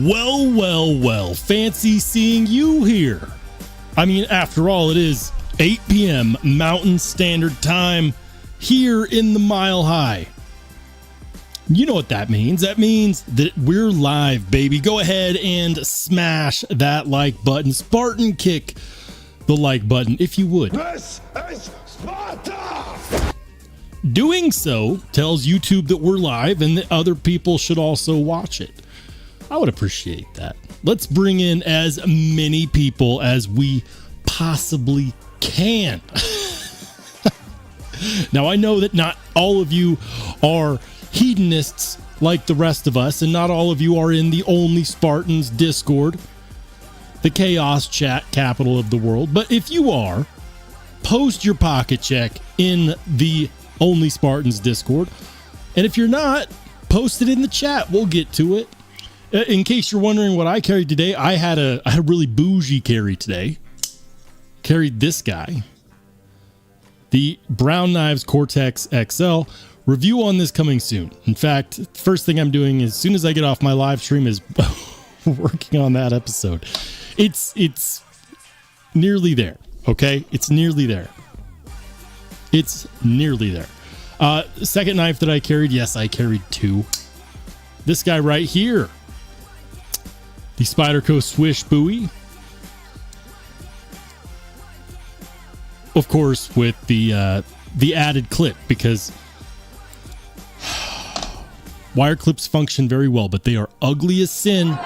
Well, fancy seeing you here. I mean, after all, it is 8 p.m. Mountain Standard Time here in the Mile High. You know what that means. That means that we're live, baby. Go ahead and smash that like button. Spartan kick the like button, if you would. This is Sparta! Doing so tells YouTube that we're live and that other people should also watch it. I would appreciate that. Let's bring in as many people as we possibly can. Now, I know that not all of you are hedonists like the rest of us, and not all of you are in the Only Spartans Discord, the chaos chat capital of the world. But if you are, post your pocket check in the Only Spartans Discord. And if you're not, post it in the chat. We'll get to it. In case you're wondering what I carried today, I had a really bougie carry today. Carried this guy, the Brown Knives Cortex XL. Review on this coming soon. In fact, first thing I'm doing as soon as I get off my live stream is working on that episode. It's nearly there. Okay, it's nearly there. It's nearly there. Second knife that I carried. Yes, I carried two. This guy right here. The Spyderco Swish Buoy. Of course, with the added clip, because wire clips function very well, but they are ugly as sin. A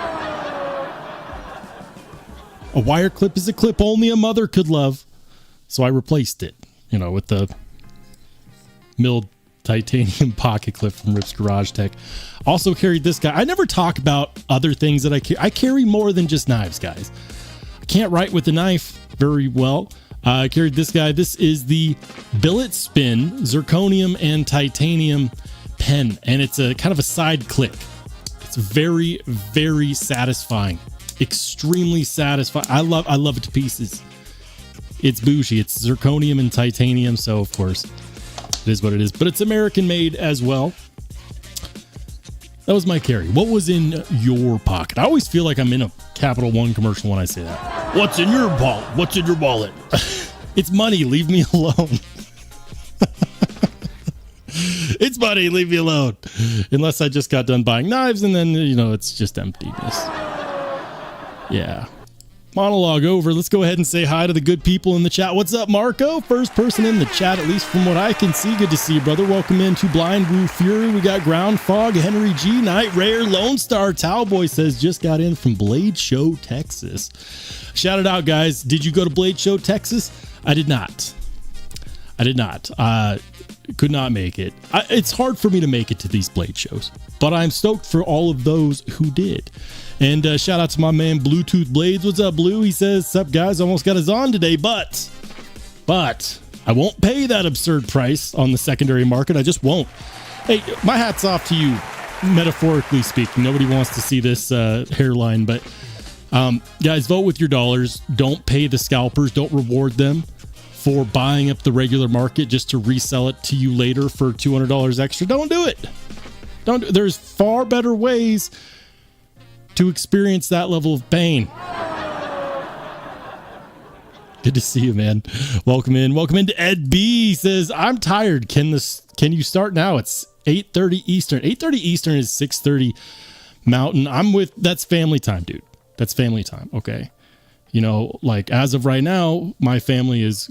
wire clip is a clip only a mother could love. So I replaced it, with the milled titanium pocket clip from Rip's Garage Tech. Also carried this guy. I never talk about other things that I carry. I carry more than just knives, guys. I can't write with a knife very well. I carried this guy. This is the billet spin zirconium and titanium pen, and it's a kind of a side click. It's very, very satisfying. Extremely satisfying. I love it to pieces. It's bougie. It's zirconium and titanium, so of course it is what it is, but it's American made as well. That was my carry. What was in your pocket? I always feel like I'm in a Capital One commercial when I say that. What's in your wallet? What's in your wallet? It's money. Leave me alone. It's money. Leave me alone. Unless I just got done buying knives and then, it's just emptiness. Yeah. Monologue over. Let's go ahead and say hi to the good people in the chat. What's up, Marco? First person in the chat, at least from what I can see. Good to see you, brother. Welcome into Blind Woo Fury. We got Ground Fog, Henry G, Night Rare, Lone Star, Towboy says just got in from Blade Show, Texas. Shout it out, guys. Did you go to Blade Show, Texas? I did not. Could not make it. It's hard for me to make it to these Blade shows, but I'm stoked for all of those who did. And shout out to my man Bluetooth Blades. What's up, Blue? He says, "Sup, guys? Almost got us on today, but I won't pay that absurd price on the secondary market. I just won't." Hey, my hat's off to you, metaphorically speaking. Nobody wants to see this hairline, but guys, vote with your dollars. Don't pay the scalpers. Don't reward them for buying up the regular market just to resell it to you later for $200 extra. Don't do it. There's far better ways to experience that level of pain. Good to see you, man. Welcome into Ed B. He says, "I'm tired. Can you start now?" It's 8:30 Eastern. 8:30 Eastern is 6:30 Mountain. That's family time, dude. That's family time. Okay. Like as of right now, my family is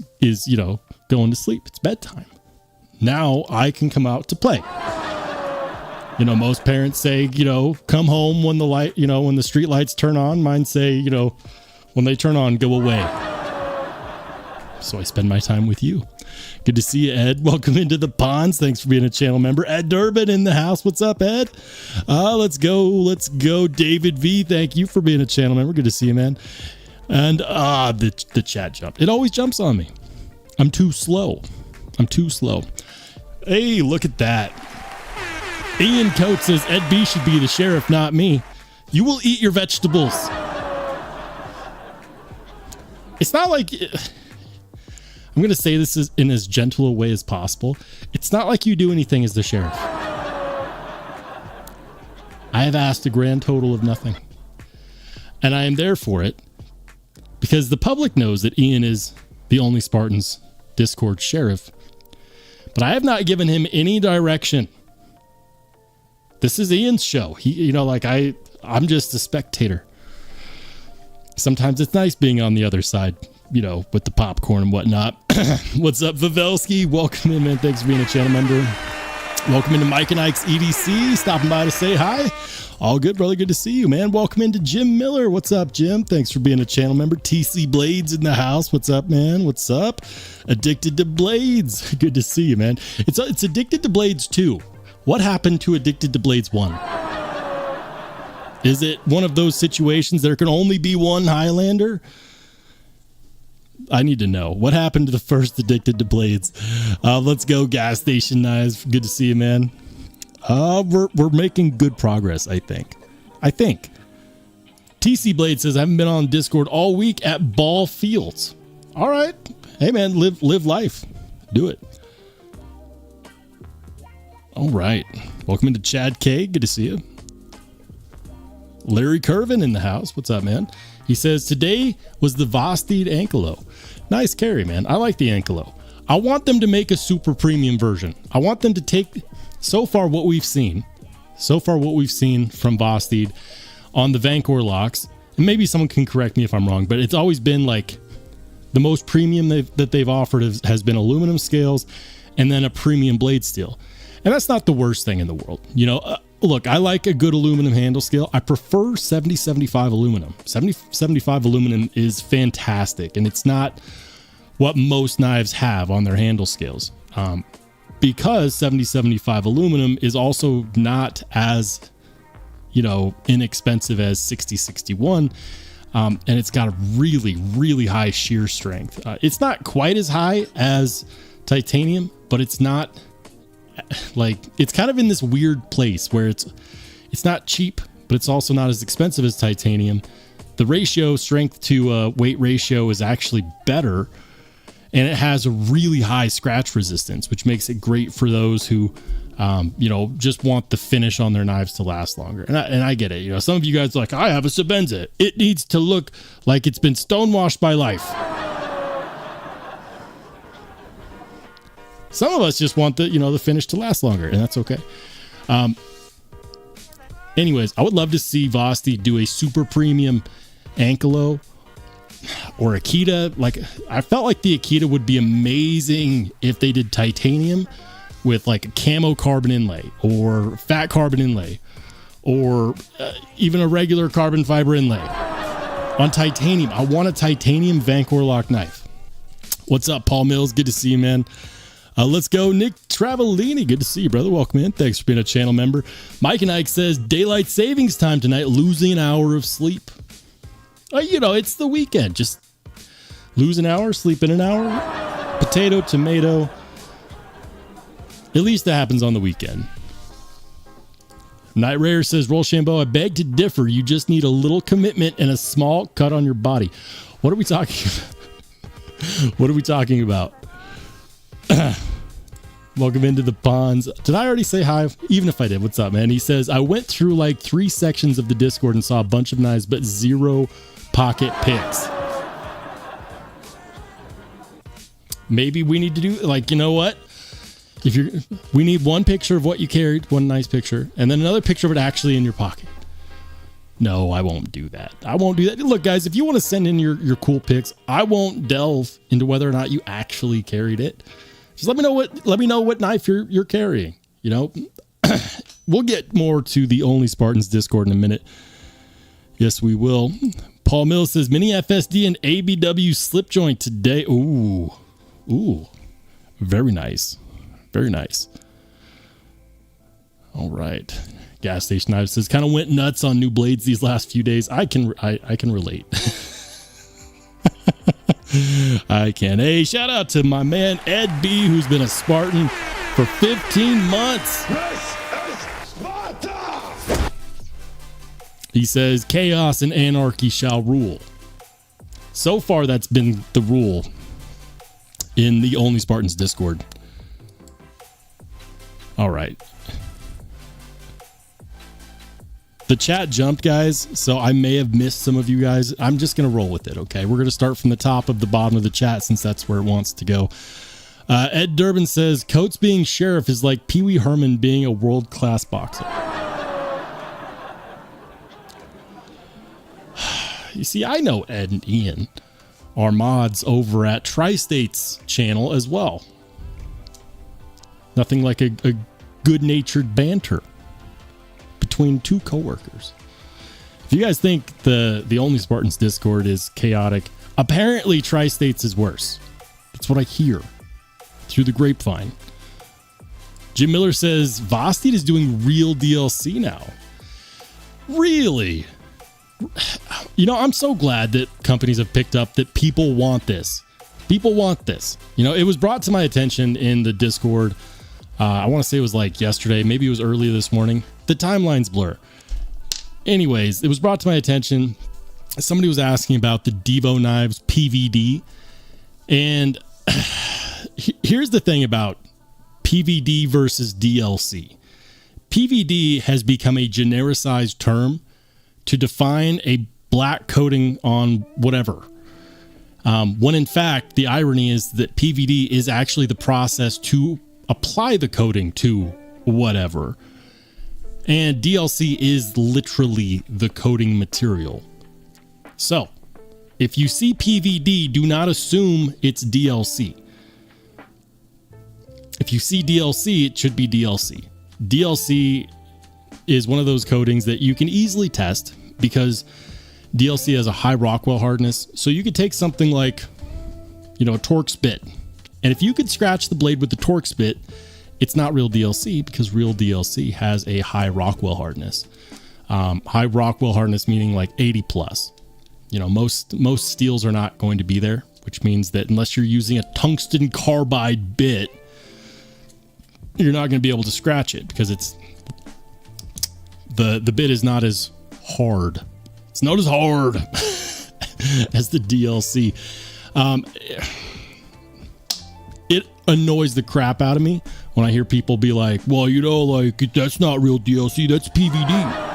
going to sleep. It's bedtime. Now I can come out to play. Most parents say, come home when the light, when the street lights turn on. Mine say, when they turn on, go away. So I spend my time with you. Good to see you, Ed. Welcome into the ponds. Thanks for being a channel member. Ed Durbin in the house. What's up, Ed? Let's go. David V. Thank you for being a channel member. Good to see you, man. And the chat jumped. It always jumps on me. I'm too slow. Hey, look at that. Ian Coates says Ed B should be the sheriff, not me. You will eat your vegetables. It's not like... I'm going to say this in as gentle a way as possible. It's not like you do anything as the sheriff. I have asked a grand total of nothing. And I am there for it because the public knows that Ian is the Only Spartans Discord sheriff. But I have not given him any direction. This is Ian's show. I'm just a spectator. Sometimes it's nice being on the other side, with the popcorn and whatnot. What's up, Vavelsky? Welcome in, man. Thanks for being a channel member. Welcome into Mike and Ike's EDC. Stopping by to say hi. All good, brother. Good to see you, man. Welcome into Jim Miller. What's up, Jim? Thanks for being a channel member. TC Blades in the house. What's up, man? What's up? Addicted to Blades. Good to see you, man. It's Addicted to Blades 2. What happened to Addicted to Blades 1? Is it one of those situations there can only be one Highlander? I need to know. What happened to the first Addicted to Blades? Let's go, Gas Station Knives. Good to see you, man. We're making good progress, I think. TC Blade says, I haven't been on Discord all week at Ball Fields. All right. Hey, man, live life. Do it. All right. Welcome into Chad K. Good to see you. Larry Curvin in the house. What's up, man? He says, today was the Vostede Ankelo. Nice carry, man. I like the Ankelo. I want them to make a super premium version. I want them to take, so far what we've seen from Vostede on the Vancor locks, and maybe someone can correct me if I'm wrong, but it's always been like the most premium that they've offered has been aluminum scales and then a premium blade steel. And that's not the worst thing in the world. Look, I like a good aluminum handle scale. I prefer 70-75 aluminum. 70-75 aluminum is fantastic, and it's not what most knives have on their handle scales. Because 70-75 aluminum is also not as, inexpensive as 60-61, and it's got a really, really high shear strength. It's not quite as high as titanium, but it's not... it's kind of in this weird place where it's not cheap, but it's also not as expensive as titanium. The ratio, strength to weight ratio, is actually better, and it has a really high scratch resistance, which makes it great for those who just want the finish on their knives to last longer. And I get it. Some of you guys are like, I have a Sebenza. It needs to look like it's been stonewashed by life. Some of us just want the finish to last longer, and that's okay. Anyways, I would love to see Vostede do a super premium Ankelo or Akita. I felt like the Akita would be amazing if they did titanium with like a camo carbon inlay or fat carbon inlay or even a regular carbon fiber inlay on titanium. I want a titanium Vancor lock knife. What's up, Paul Mills? Good to see you, man. Let's go, Nick Travellini. Good to see you, brother. Welcome in. Thanks for being a channel member. Mike and Ike says, daylight savings time tonight, losing an hour of sleep. It's the weekend. Just lose an hour, sleep in an hour. Potato, tomato. At least that happens on the weekend. Night Rare says, Rollshambo, I beg to differ. You just need a little commitment and a small cut on your body. What are we talking about? What are we talking about? Welcome into the ponds. Did I already say hi? Even if I did, what's up, man? He says, I went through like 3 sections of the Discord and saw a bunch of knives, but 0 pocket picks. Maybe we need to do what? We need one picture of what you carried, one nice picture, and then another picture of it actually in your pocket. No, I won't do that. Look, guys, if you want to send in your cool pics, I won't delve into whether or not you actually carried it. Just let me know what knife you're carrying. We'll get more to the Only Spartans Discord in a minute. Yes, we will. Paul Mills says, mini FSD and ABW slip joint today. Ooh. Very nice. Very nice. All right. Gas Station Knives says, kind of went nuts on new blades these last few days. I can relate. I can. Hey, shout out to my man Ed B, who's been a Spartan for 15 months. This is Sparta! He says, chaos and anarchy shall rule. So far, that's been the rule in the Only Spartans Discord. All right. The chat jumped, guys, so I may have missed some of you guys. I'm just going to roll with it, okay? We're going to start from the top of the bottom of the chat since that's where it wants to go. Ed Durbin says, Coates being sheriff is like Pee Wee Herman being a world-class boxer. You see, I know Ed and Ian are mods over at Tri-State's channel as well. Nothing like a good-natured banter between two coworkers. If you guys think the Only Spartans Discord is chaotic, apparently Tri-State's is worse. That's what I hear through the grapevine. Jim Miller says Vosteed is doing real DLC now. Really? You know, I'm so glad that companies have picked up that people want this. People want this. You know, it was brought to my attention in the Discord. I want to say it was like yesterday. Maybe it was earlier this morning. The timelines blur. Anyways, it was brought to my attention. Somebody was asking about the Devo Knives PVD. And here's the thing about PVD versus DLC. PVD has become a genericized term to define a black coating on whatever. When in fact, the irony is that PVD is actually the process to apply the coating to whatever. And DLC is literally the coating material. So, if you see PVD, do not assume it's DLC. If you see DLC, it should be DLC. DLC is one of those coatings that you can easily test because DLC has a high Rockwell hardness. So you could take something like, you know, a Torx bit. And if you could scratch the blade with the Torx bit, it's not real DLC because real DLC has a high Rockwell hardness. High Rockwell hardness meaning like 80 plus. You know, most steels are not going to be there, which means that unless you're using a tungsten carbide bit, you're not going to be able to scratch it because it's the bit is not as hard. It's not as hard as the DLC. It annoys the crap out of me when I hear people be like, well, you know, like, that's not real DLC, that's PVD.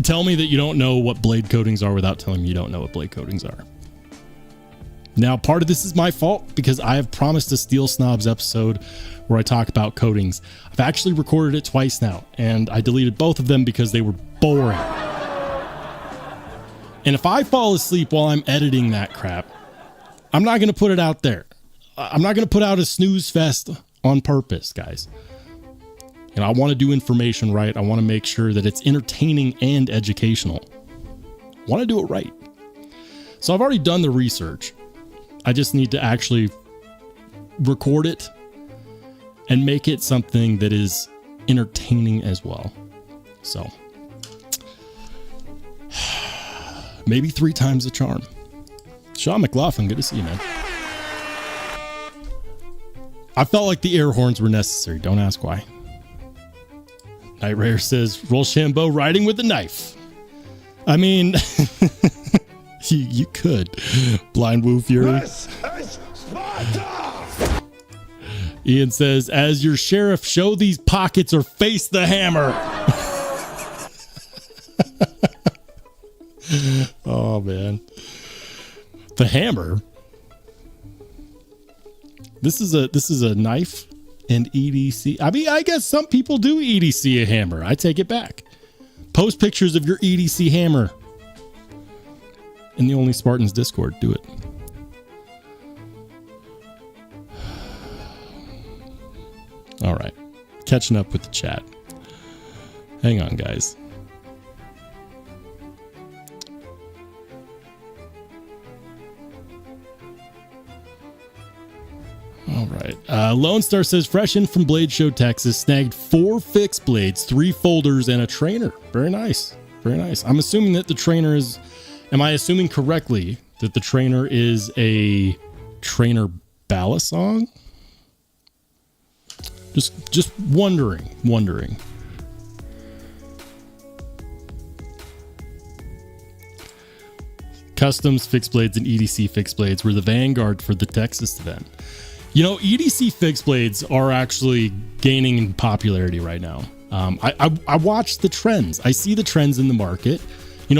Tell me that you don't know what blade coatings are without telling me you don't know what blade coatings are. Now, part of this is my fault because I have promised a Steel Snobs episode where I talk about coatings. I've actually recorded it twice now, and I deleted both of them because they were boring. And if I fall asleep while I'm editing that crap, I'm not going to put it out there. I'm not going to put out a snooze fest on purpose, guys. And I want to do information right. I want to make sure that it's entertaining and educational. I want to do it right. So I've already done the research. I just need to actually record it and make it something that is entertaining as well. So maybe 3 times the charm. Sean McLaughlin, good to see you, man. I felt like the air horns were necessary. Don't ask why. Night Rare says, Rollshambo riding with a knife. I mean, you could. Blind Woo Fury. Ian says, as your sheriff, show these pockets or face the hammer. Oh, man. The hammer. This is a knife and EDC. I mean, I guess some people do EDC a hammer. I take it back. Post pictures of your EDC hammer in the Only Spartans Discord. Do it. All right. Catching up with the chat. Hang on, guys. All right. Lone Star says, fresh in from Blade Show, Texas, snagged 4 fixed blades, 3 folders, and a trainer. Very nice. Very nice. I'm assuming that the trainer is... Am I assuming correctly that the trainer is a trainer ballast song? Just wondering. Customs fixed blades and EDC fixed blades were the vanguard for the Texas event. EDC fixed blades are actually gaining in popularity right now. I watch the trends. I see the trends in the market.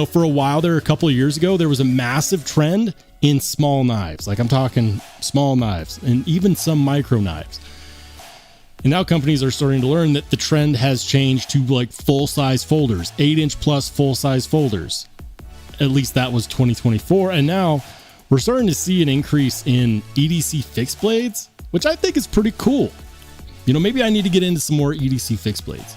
For a while there, a couple of years ago, there was a massive trend in small knives. Like I'm talking small knives and even some micro knives. And now companies are starting to learn that the trend has changed to like full size folders, 8-inch plus full size folders. At least that was 2024. And now we're starting to see an increase in EDC fixed blades, which I think is pretty cool. Maybe I need to get into some more EDC fixed blades.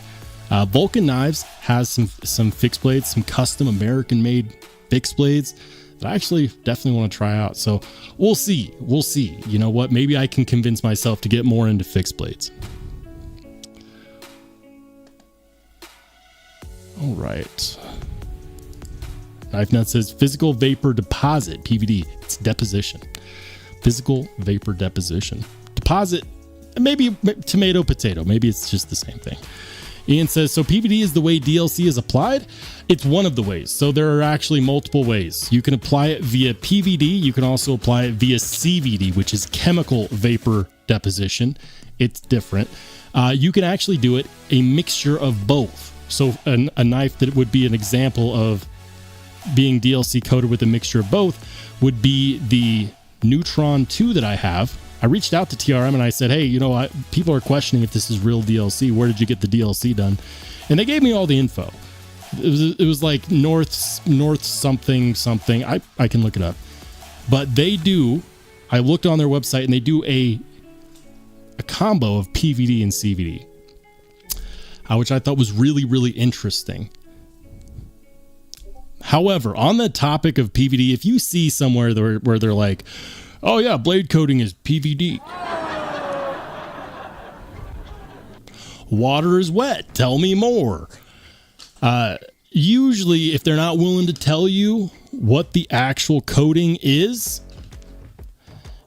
Vulcan Knives has some fixed blades, some custom American made fixed blades that I actually definitely want to try out. So we'll see. You know what? Maybe I can convince myself to get more into fixed blades. All right. Knife Nut says physical vapor deposit, PVD. It's deposition. Physical vapor deposition. Deposit, maybe tomato, potato. Maybe it's just the same thing. Ian says, so PVD is the way DLC is applied? It's one of the ways. So there are actually multiple ways. You can apply it via PVD. You can also apply it via CVD, which is chemical vapor deposition. It's different. You can actually do it a mixture of both. So a knife that would be an example of being DLC coated with a mixture of both would be the Neutron 2 that I have. I reached out to TRM and I said, hey, people are questioning if this is real DLC. Where did you get the DLC done? And they gave me all the info. It was like North something. I can look it up. But they do, I looked on their website and they do a combo of PVD and CVD, which I thought was really, really interesting. However, on the topic of PVD, if you see somewhere where they're like, oh yeah, blade coating is PVD. Water is wet. Tell me more. Usually, if they're not willing to tell you what the actual coating is,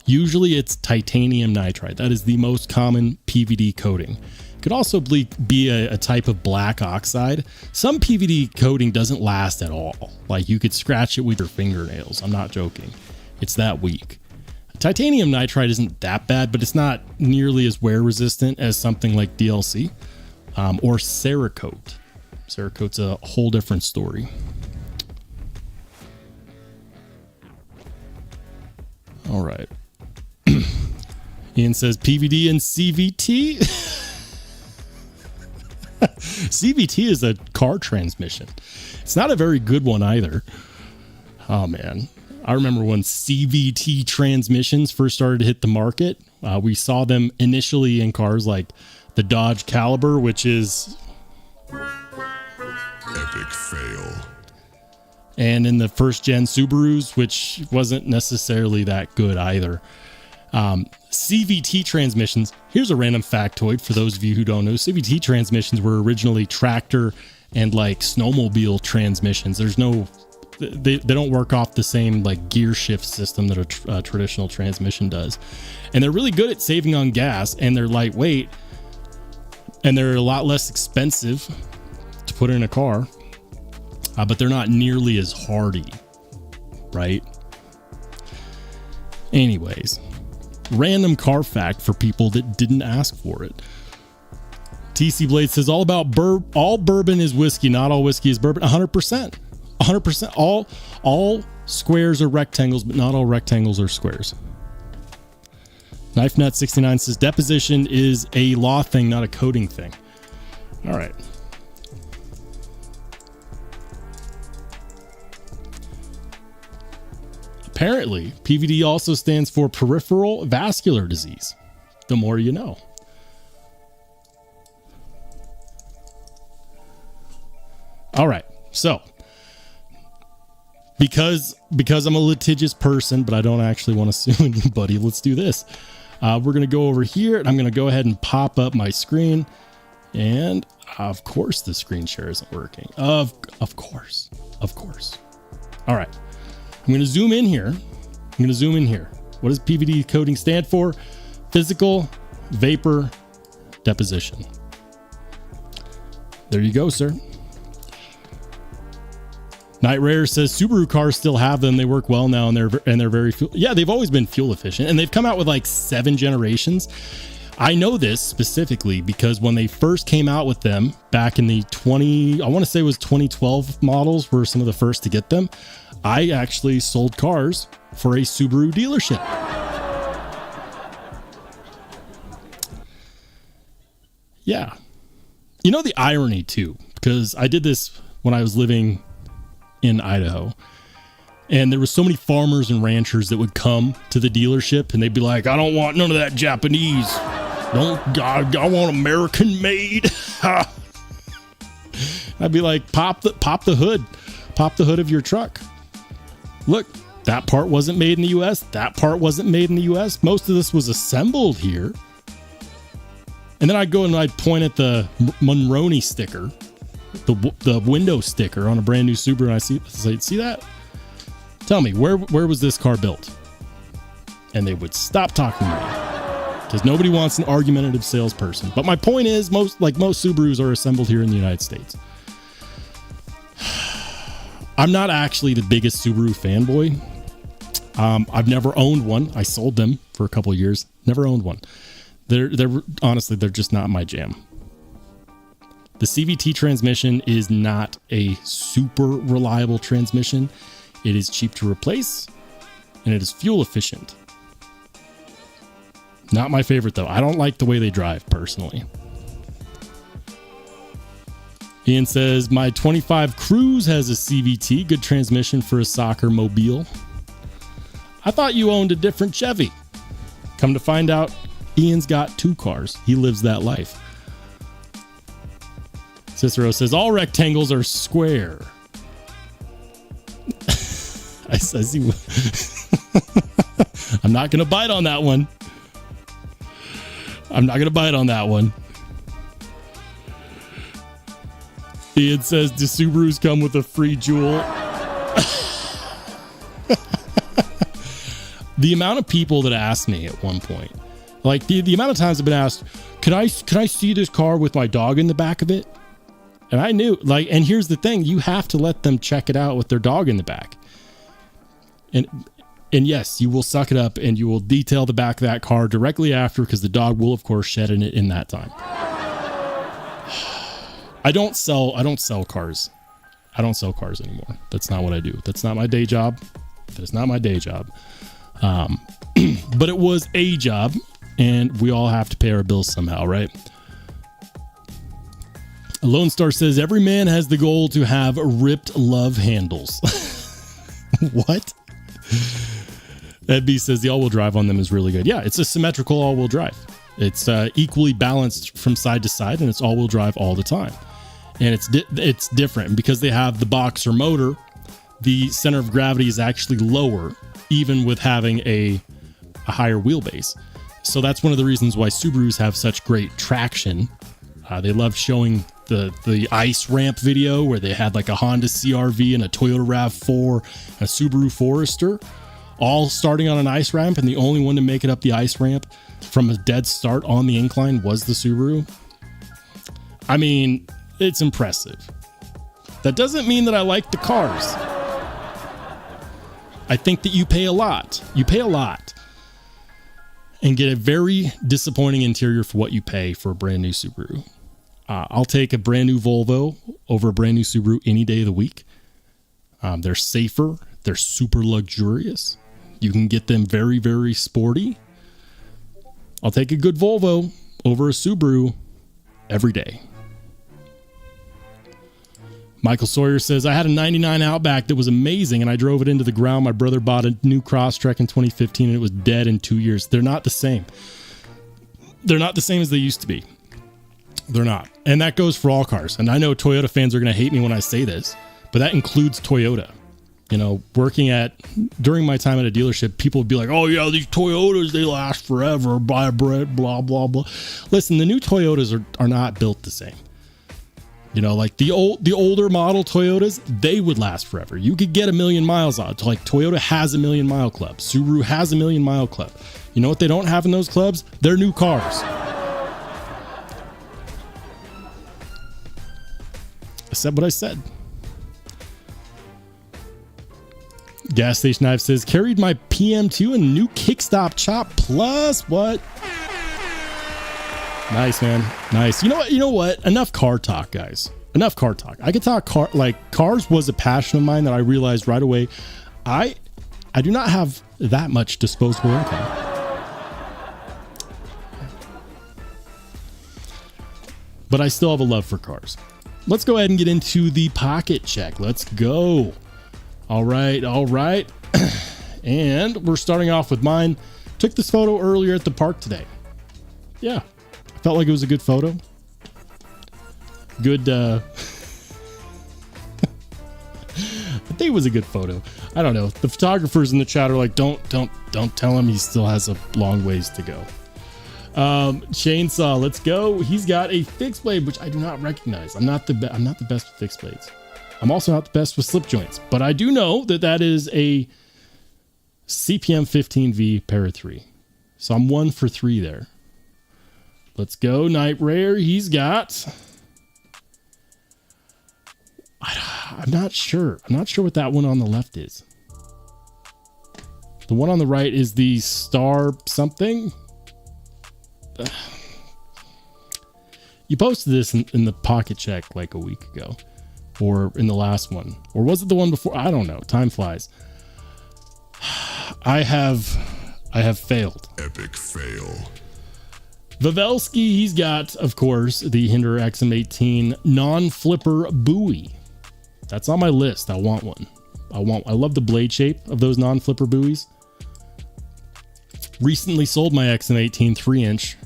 usually it's titanium nitride. That is the most common PVD coating. Could also be a type of black oxide. Some PVD coating doesn't last at all. Like you could scratch it with your fingernails. I'm not joking. It's that weak. Titanium nitride isn't that bad, but it's not nearly as wear resistant as something like DLC or Cerakote. Cerakote's a whole different story. All right. Ian says PVD and CVT. CVT is a car transmission. It's not a very good one either. Oh man. I remember when CVT transmissions first started to hit the market. We saw them initially in cars like the Dodge Caliber, which is epic fail. And in the first gen Subarus, which wasn't necessarily that good either. CVT transmissions. Here's a random factoid for those of you who don't know. CVT transmissions were originally tractor and like snowmobile transmissions. There's no, they don't work off the same like gear shift system that a traditional transmission does. And they're really good at saving on gas, and they're lightweight, and they're a lot less expensive to put in a car, but they're not nearly as hardy, right? Anyways, random car fact for people that didn't ask for it. TC Blade says all bourbon is whiskey, not all whiskey is bourbon. 100%. 100%. All squares are rectangles, but not all rectangles are squares. Knife Nut 69 says deposition is a law thing, not a coding thing. All right. Apparently, PVD also stands for peripheral vascular disease. The more you know. All right. So, because I'm a litigious person, but I don't actually want to sue anybody, let's do this. We're going to go over here, and I'm going to go ahead and pop up my screen. And of course, the screen share isn't working. Of course. All right. I'm going to zoom in here. What does PVD coding stand for? Physical vapor deposition. There you go, sir. Night Rare says Subaru cars still have them. They work well now, and they're very fuel. Yeah, they've always been fuel efficient, and they've come out with like 7 generations. I know this specifically because when they first came out with them back in the I want to say it was 2012 models were some of the first to get them. I actually sold cars for a Subaru dealership. Yeah. You know the irony too, because I did this when I was living in Idaho, and there were so many farmers and ranchers that would come to the dealership and they'd be like, I don't want none of that Japanese. I want American made. I'd be like, pop the hood of your truck. Look, that part wasn't made in the US. That part wasn't made in the US. Most of this was assembled here. And then I'd go and I'd point at the Monroney sticker, the window sticker on a brand new Subaru, and I say, see that? Tell me, where was this car built? And they would stop talking to me because nobody wants an argumentative salesperson. But my point is, most Subarus are assembled here in the United States. I'm not actually the biggest Subaru fanboy. I've never owned one. I sold them for a couple of years. Never owned one. They're honestly, they're just not my jam. The CVT transmission is not a super reliable transmission. It is cheap to replace, and it is fuel efficient. Not my favorite though. I don't like the way they drive personally. Ian says, my 25 Cruise has a CVT, good transmission for a soccer mobile. I thought you owned a different Chevy. Come to find out, Ian's got 2 cars. He lives that life. Cicero says, all rectangles are square. I see. I'm not going to bite on that one. Ian says, do Subarus come with a free jewel? The amount of people that asked me at one point, like the amount of times I've been asked, can I see this car with my dog in the back of it? And I knew, like, and here's the thing, you have to let them check it out with their dog in the back. And yes, you will suck it up and you will detail the back of that car directly after, because the dog will of course shed in it in that time. I don't sell cars. I don't sell cars anymore. That's not what I do. That's not my day job. That's not my day job. But it was a job, and we all have to pay our bills somehow, right? Lone Star says, every man has the goal to have ripped love handles. What? Ed B says the all-wheel drive on them is really good. Yeah, it's a symmetrical all-wheel drive. It's equally balanced from side to side, and it's all-wheel drive all the time. And it's different because they have the boxer motor. The center of gravity is actually lower, even with having a higher wheelbase. So that's one of the reasons why Subarus have such great traction. They love showing the ice ramp video where they had like a Honda CR-V and a Toyota RAV4 and a Subaru Forester all starting on an ice ramp, and the only one to make it up the ice ramp from a dead start on the incline was the Subaru. I mean, it's impressive. That doesn't mean that I like the cars. I think that you pay a lot. You pay a lot and get a very disappointing interior for what you pay for a brand new Subaru. I'll take a brand new Volvo over a brand new Subaru any day of the week. They're safer. They're super luxurious. You can get them very, very sporty. I'll take a good Volvo over a Subaru every day. Michael Sawyer says, I had a 99 Outback that was amazing, and I drove it into the ground. My brother bought a new Crosstrek in 2015, and it was dead in 2 years. They're not the same. They're not the same as they used to be. They're not. And that goes for all cars. And I know Toyota fans are going to hate me when I say this, but that includes Toyota. You know, during my time at a dealership, people would be like, oh yeah, these Toyotas, they last forever, buy bread, blah, blah, blah. Listen, the new Toyotas are not built the same. You know, like the older model Toyotas, they would last forever. You could get 1 million miles out. Like Toyota has 1 million mile club. Subaru has 1 million mile club. You know what they don't have in those clubs? They're new cars. I said what I said. Gas Station Knife says, carried my PM2 and new kickstop chop plus what? Nice, man. Nice. You know what? Enough car talk, guys. Enough car talk. I could talk cars was a passion of mine that I realized right away. I do not have that much disposable income. But I still have a love for cars. Let's go ahead and get into the pocket check. Let's go. All right. And we're starting off with mine. Took this photo earlier at the park today. Yeah. Felt like it was a good photo. Good, I think it was a good photo. I don't know. The photographers in the chat are like, don't tell him he still has a long ways to go. Chainsaw, let's go. He's got a fixed blade, which I do not recognize. I'm not the best with fixed blades. I'm also not the best with slip joints, but I do know that is a CPM 15V para 3. So I'm 1 for 3 there. Let's go. Night Rare. He's got, I'm not sure what that one on the left is. The one on the right is the Star something. You posted this in the pocket check like a week ago, or in the last one, or was it the one before? I don't know. Time flies. I have failed. Epic fail. Vavelsky, he's got, of course, the Hinder XM18 non-flipper buoy. That's on my list. I want one. I love the blade shape of those non-flipper buoys. Recently sold my XM18 3-inch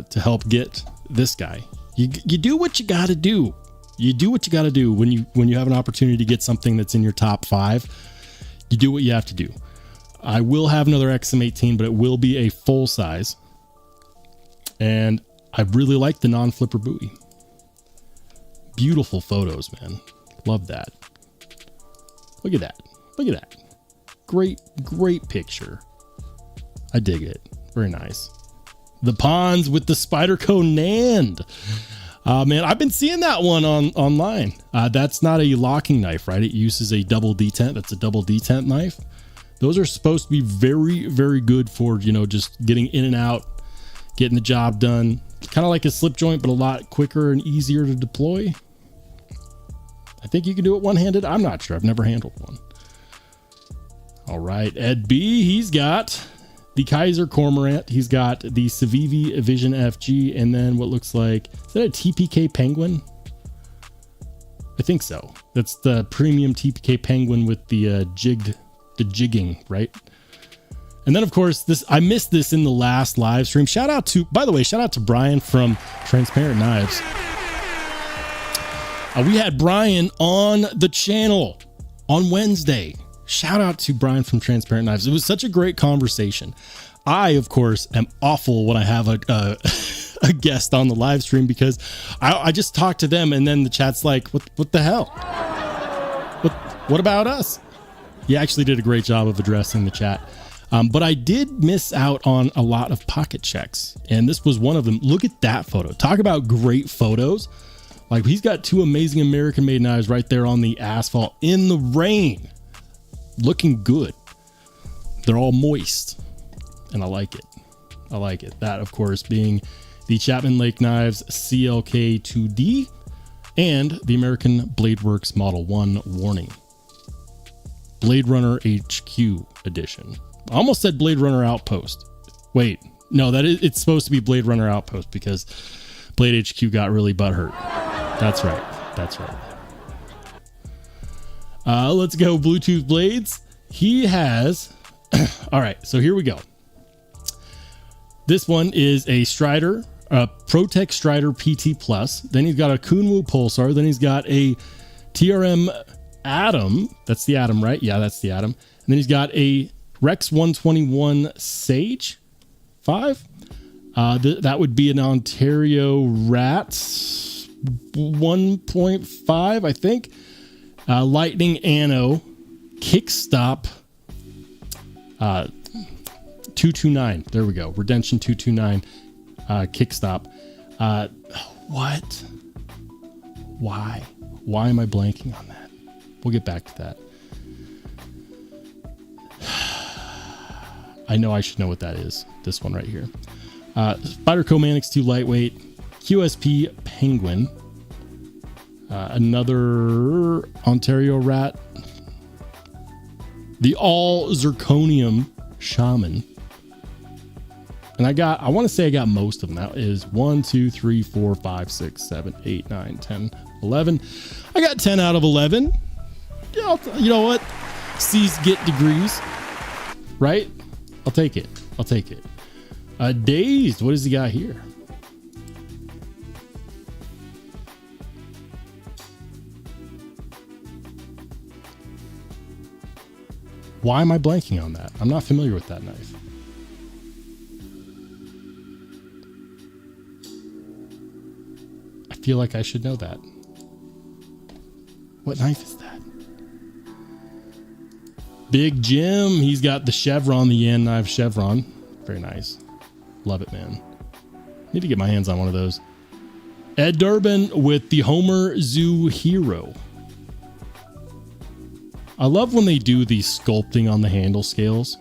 to help get this guy. You do what you got to do. You do what you got to do when you have an opportunity to get something that's in your top 5. You do what you have to do. I will have another XM18, but it will be a full size. And I really like the non-flipper buoy. Beautiful photos, man. Love that. Look at that. Look at that. Great picture. I dig it. Very nice. The Ponds with the Spyderco NAND. Man, I've been seeing that one online. That's not a locking knife, right? It uses a double detent. That's a double detent knife. Those are supposed to be very, very good for, just getting in and out, getting the job done. Kind of like a slip joint, but a lot quicker and easier to deploy. I think you can do it one-handed. I'm not sure. I've never handled one. All right. Ed B, he's got the Kaiser Cormorant. He's got the Civivi Vision FG, and then what looks like, is that a TPK Penguin? I think so. That's the premium TPK Penguin with the jigging, right? And then, of course, I missed this in the last live stream. By the way, shout out to Brian from Transparent Knives. We had Brian on the channel on Wednesday. Shout out to Brian from Transparent Knives. It was such a great conversation. I, of course, am awful when I have a guest on the live stream because I just talk to them and then the chat's like, what the hell? What about us? He actually did a great job of addressing the chat. But I did miss out on a lot of pocket checks, and this was one of them. Look at that photo. Talk about great photos. Like, he's got 2 amazing American-made knives right there on the asphalt in the rain. Looking good. They're all moist, and I like it. I like it. That, of course, being the Chapman Lake Knives CLK 2D and the American Blade Works Model 1 Warning. Blade Runner HQ edition. I almost said Blade Runner Outpost. Wait, no, it's supposed to be Blade Runner Outpost because Blade HQ got really butthurt. That's right. Let's go Bluetooth blades. He has, all right, so here we go. This one is a Strider, a ProTech Strider PT Plus. Then he's got a Kunwu Pulsar. Then he's got a TRM Atom. That's the Atom, right? Yeah, that's the Atom. And then he's got a Rex 121 Sage 5. That would be an Ontario Rat 1.5, I think. Lightning Anno Kickstop 229. There we go. Redemption 229 Kickstop. What? Why am I blanking on that? We'll get back to that. I know I should know what that is. This one right here. Spyderco Manix 2 lightweight, QSP Penguin, another Ontario rat, the all zirconium shaman. And I want to say I got most of them. That is 1, 2, 3, 4, 5, 6, 7, 8, 9, 10, 11. I got 10 out of 11. Yeah, you know what? C's get degrees, right? I'll take it. I'll take it. Dazed. What does he got here? Why am I blanking on that? I'm not familiar with that knife. I feel like I should know that. What knife is that? Big Jim. He's got the chevron, the Yan knife chevron. Very nice. Love it, man. Need to get my hands on one of those. Ed Durbin with the Homer Zoo Hero. I love when they do the sculpting on the handle scales,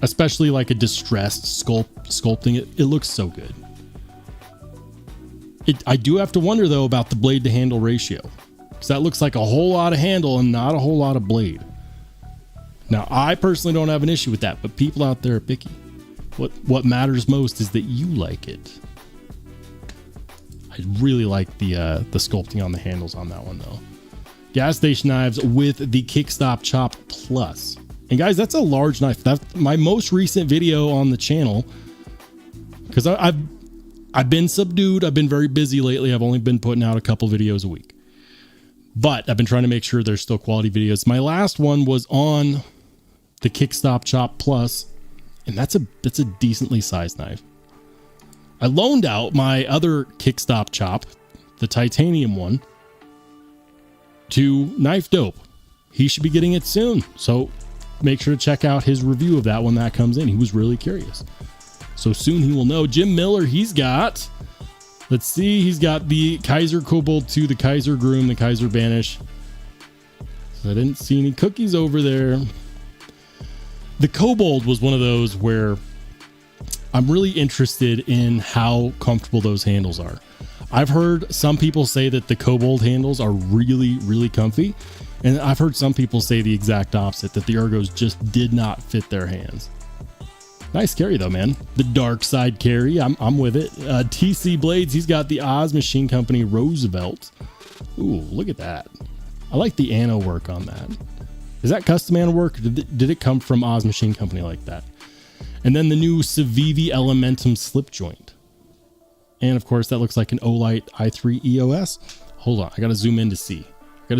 especially like a distressed sculpting. It looks so good. I do have to wonder though about the blade to handle ratio, because that looks like a whole lot of handle and not a whole lot of blade. Now, I personally don't have an issue with that, but people out there are picky. What matters most is that you like it. I really like the sculpting on the handles on that one though. Gas station knives with the Kickstop Chop Plus. And guys, that's a large knife. That's my most recent video on the channel, because I've been subdued. I've been very busy lately. I've only been putting out a couple videos a week, but I've been trying to make sure there's still quality videos. My last one was on the Kickstop Chop Plus, and that's a decently sized knife. I loaned out my other Kickstop Chop, the titanium one, to Knife Dope. He should be getting it soon, so make sure to check out his review of that when that comes in. He was really curious, so soon he will know. Jim Miller, he's got, let's see, he's got the Kaiser Kobold 2, the Kaiser Groom, the Kaiser Banish. So I didn't see any cookies over there. The Kobold was one of those where I'm really interested in how comfortable those handles are. I've heard some people say that the Kobold handles are really, really comfy. And I've heard some people say the exact opposite, that the Ergos just did not fit their hands. Nice carry though, man. The dark side carry, I'm with it. TC Blades, he's got the Oz Machine Company Roosevelt. Ooh, look at that. I like the anno work on that. Is that custom anno work? Did it come from Oz Machine Company like that? And then the new Civivi Elementum slip joint. And of course, that looks like an Olight i3 EOS. Hold on, I gotta zoom in to see. I'm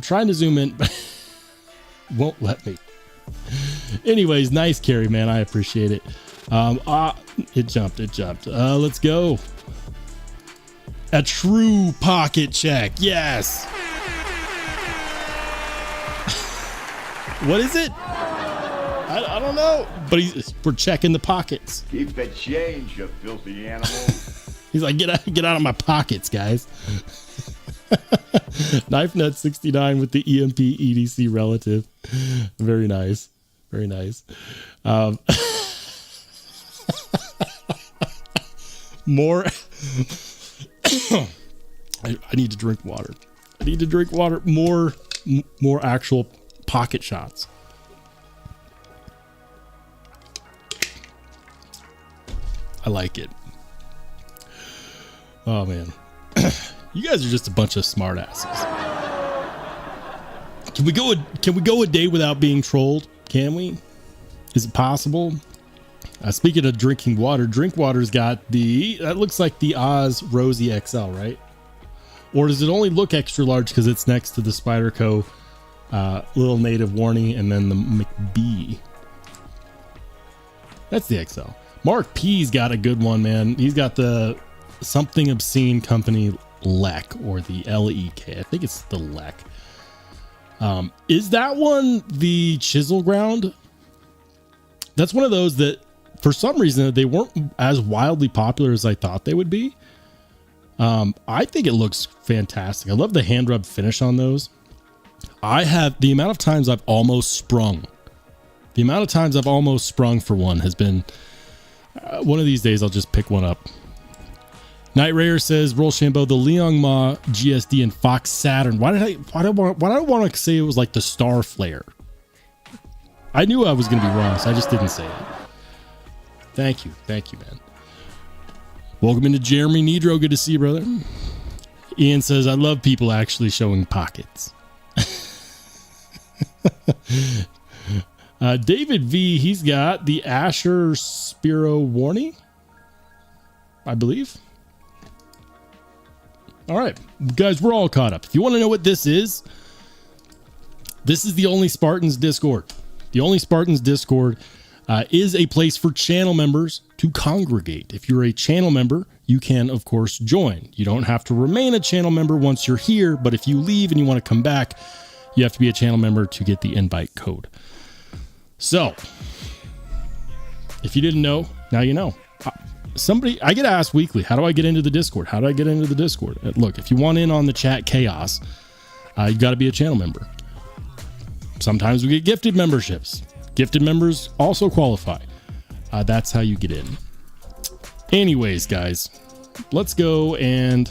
trying to zoom in, but won't let me. Anyways, nice carry, man. I appreciate it. It jumped. Let's go. A true pocket check. Yes. What is it? I don't know, but we're checking the pockets. Keep the change, you filthy animal. He's like, get out of my pockets, guys. Knife Nut 69 with the EMP EDC relative. Very nice. Very nice. More. I need to drink water. More actual pocket shots. I like it. Oh man. You guys are just a bunch of smart asses. Can we go a day without being trolled? Can we? Is it possible? Speaking of drinking water, Drinkwater's got that looks like the Oz Rosie XL, right? Or does it only look extra large because it's next to the Spyderco little native warning and then the McBee? That's the XL. Mark P's got a good one, man. He's got the Something Obscene Company LEK, or the LEK. I think it's the LEK. Is that one the Chisel Ground? That's one of those that for some reason they weren't as wildly popular as I thought they would be. I think it looks fantastic. I love the hand rub finish on those. The amount of times I've almost sprung. The amount of times I've almost sprung for one has been, one of these days I'll just pick one up. Night Rayer says, Rollshambo, the Liang Ma GSD and Fox Saturn. Why did I want to say it was like the Star Flare? I knew I was going to be wrong, so I just didn't say it. Thank you, man. Welcome into Jeremy Nidro. Good to see you, brother. Ian says, I love people actually showing pockets. David V, he's got the Asher Spiro Warning, I believe. All right, guys, we're all caught up. If you want to know what this is the Only Spartans Discord. The Only Spartans Discord is a place for channel members to congregate. If you're a channel member, you can, of course, join. You don't have to remain a channel member once you're here, but if you leave and you want to come back, you have to be a channel member to get the invite code. So, if you didn't know, now you know. I get asked weekly, how do I get into the Discord? How do I get into the Discord? Look, if you want in on the chat chaos, you got to be a channel member. Sometimes we get gifted memberships. Gifted members also qualify. That's how you get in. Anyways, guys, let's go and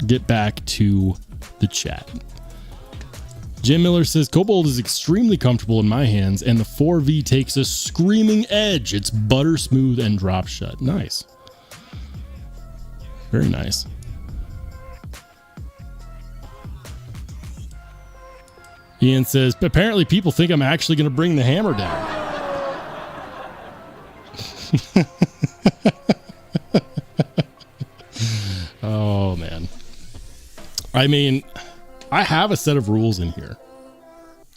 get back to the chat. Jim Miller says, Cobalt is extremely comfortable in my hands, and the 4V takes a screaming edge. It's butter smooth and drop shut. Nice. Very nice. Ian says, apparently people think I'm actually going to bring the hammer down. Oh, man. I mean, I have a set of rules in here.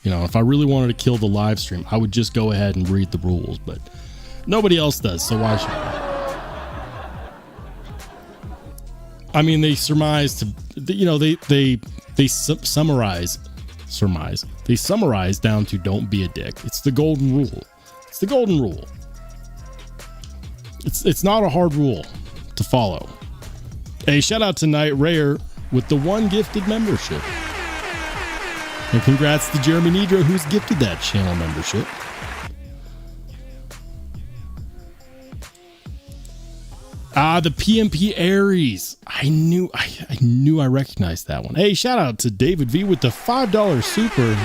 You know, if I really wanted to kill the live stream, I would just go ahead and read the rules, but nobody else does, so why should I? I mean, they surmise to, you know, they summarize down to don't be a dick. It's the golden rule. It's the golden rule. It's not a hard rule to follow. Hey, shout out to Night Rayer with the 1 gifted membership. And congrats to Jeremy Nidro, who's gifted that channel membership. The PMP Aries. I knew I recognized that one. Hey, shout out to David V with the $5 super.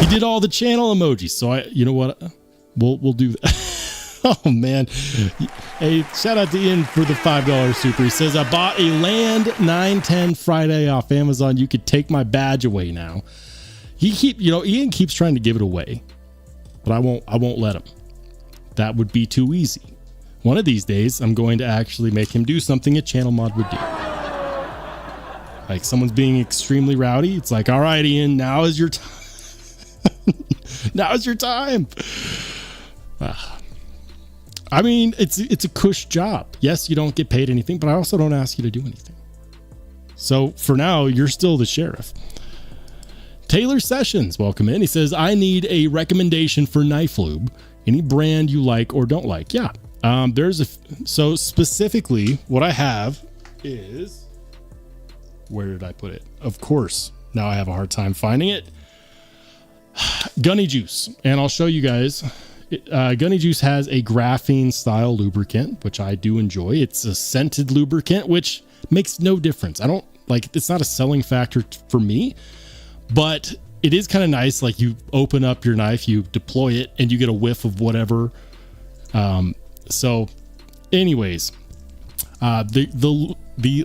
He did all the channel emojis, so you know what? We'll do that. Oh man. Hey, shout out to Ian for the $5 super. He says, I bought a Land 910 Friday off Amazon. You could take my badge away now. Ian keeps trying to give it away, but I won't let him. That would be too easy. One of these days, I'm going to actually make him do something a channel mod would do. Like someone's being extremely rowdy. It's like, all right, Ian, now is your time. Now is your time. I mean, it's a cush job. Yes, you don't get paid anything, but I also don't ask you to do anything. So for now, you're still the sheriff. Taylor Sessions, welcome in. He says, I need a recommendation for knife lube. Any brand you like or don't like. Yeah. So specifically what I have is, where did I put it? Of course, now I have a hard time finding it. Gunny Juice. And I'll show you guys. Gunny Juice has a graphene style lubricant, which I do enjoy. It's a scented lubricant, which makes no difference. I don't like, it's not a selling factor for me, but it is kind of nice. Like you open up your knife, you deploy it, and you get a whiff of whatever. So anyways, the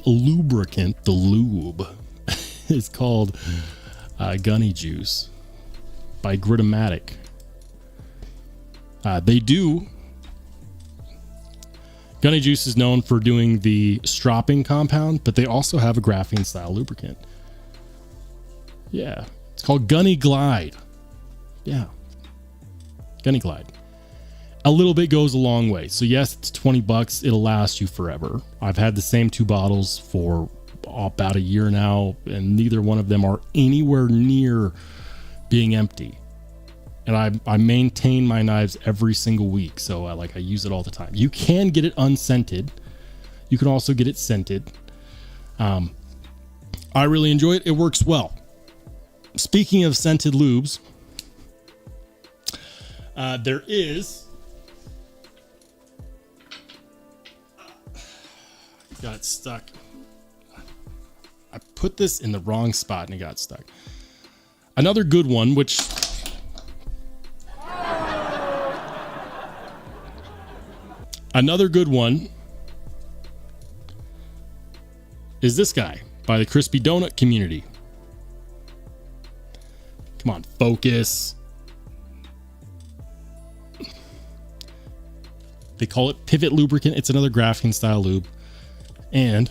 lubricant, the lube is called Gunny Juice by Gritomatic. Gunny Juice is known for doing the stropping compound, but they also have a graphene style lubricant. Yeah. It's called Gunny Glide. Yeah. Gunny Glide. A little bit goes a long way. So yes, it's $20. It'll last you forever. I've had the same 2 bottles for about a year now, and neither one of them are anywhere near being empty. And I maintain my knives every single week. So I use it all the time. You can get it unscented. You can also get it scented. I really enjoy it. It works well. Speaking of scented lubes, there is... got stuck. I put this in the wrong spot and it got stuck. Another good one, which... Another good one is this guy by the Crispy Donut community. Come on, focus. They call it Pivot Lubricant. It's another graphene style lube. And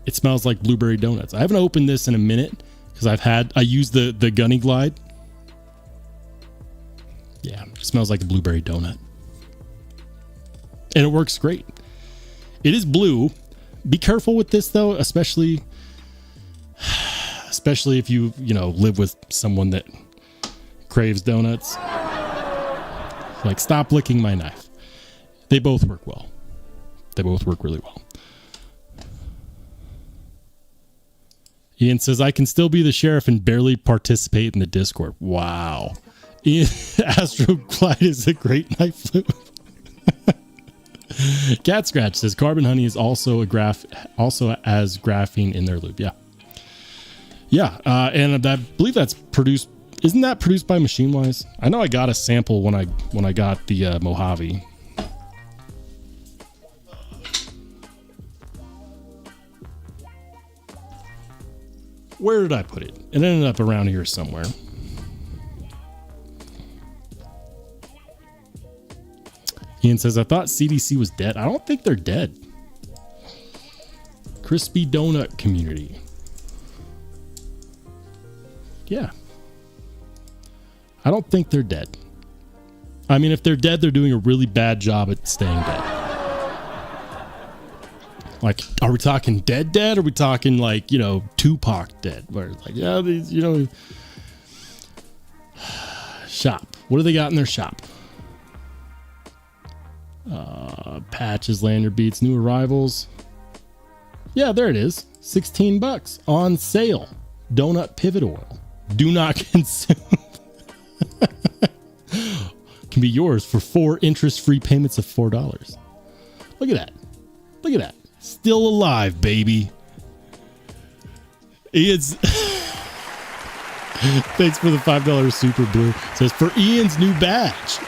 it smells like blueberry donuts. I haven't opened this in a minute because I used the Gunny Glide. Yeah, it smells like a blueberry donut. And it works great. It is blue. Be careful with this though, especially if you live with someone that craves donuts. Like, stop licking my knife. They both work well. They both work really well. Ian says, I can still be the sheriff and barely participate in the Discord. Wow. Ian, Astro Glide is a great knife lube. Cat Scratch says Carbon Honey is also as graphene in their lube. Yeah. And I believe that's produced. Isn't that produced by Machine Wise? I know I got a sample when I got the Mojave. Where did I put it? It ended up around here somewhere. Ian says, I thought CDC was dead. I don't think they're dead. Crispy Donut community. Yeah. I don't think they're dead. I mean, if they're dead, they're doing a really bad job at staying dead. Like, are we talking dead? Are we talking like, Tupac dead? Where like, yeah, these, shop. What do they got in their shop? Patches, lanyard beats, new arrivals. Yeah, there it is. $16 on sale. Donut pivot oil. Do not consume. Can be yours for 4 interest-free payments of $4. Look at that. Look at that. Still alive, baby. Ian's thanks for the $5 super blue. It says for Ian's new badge.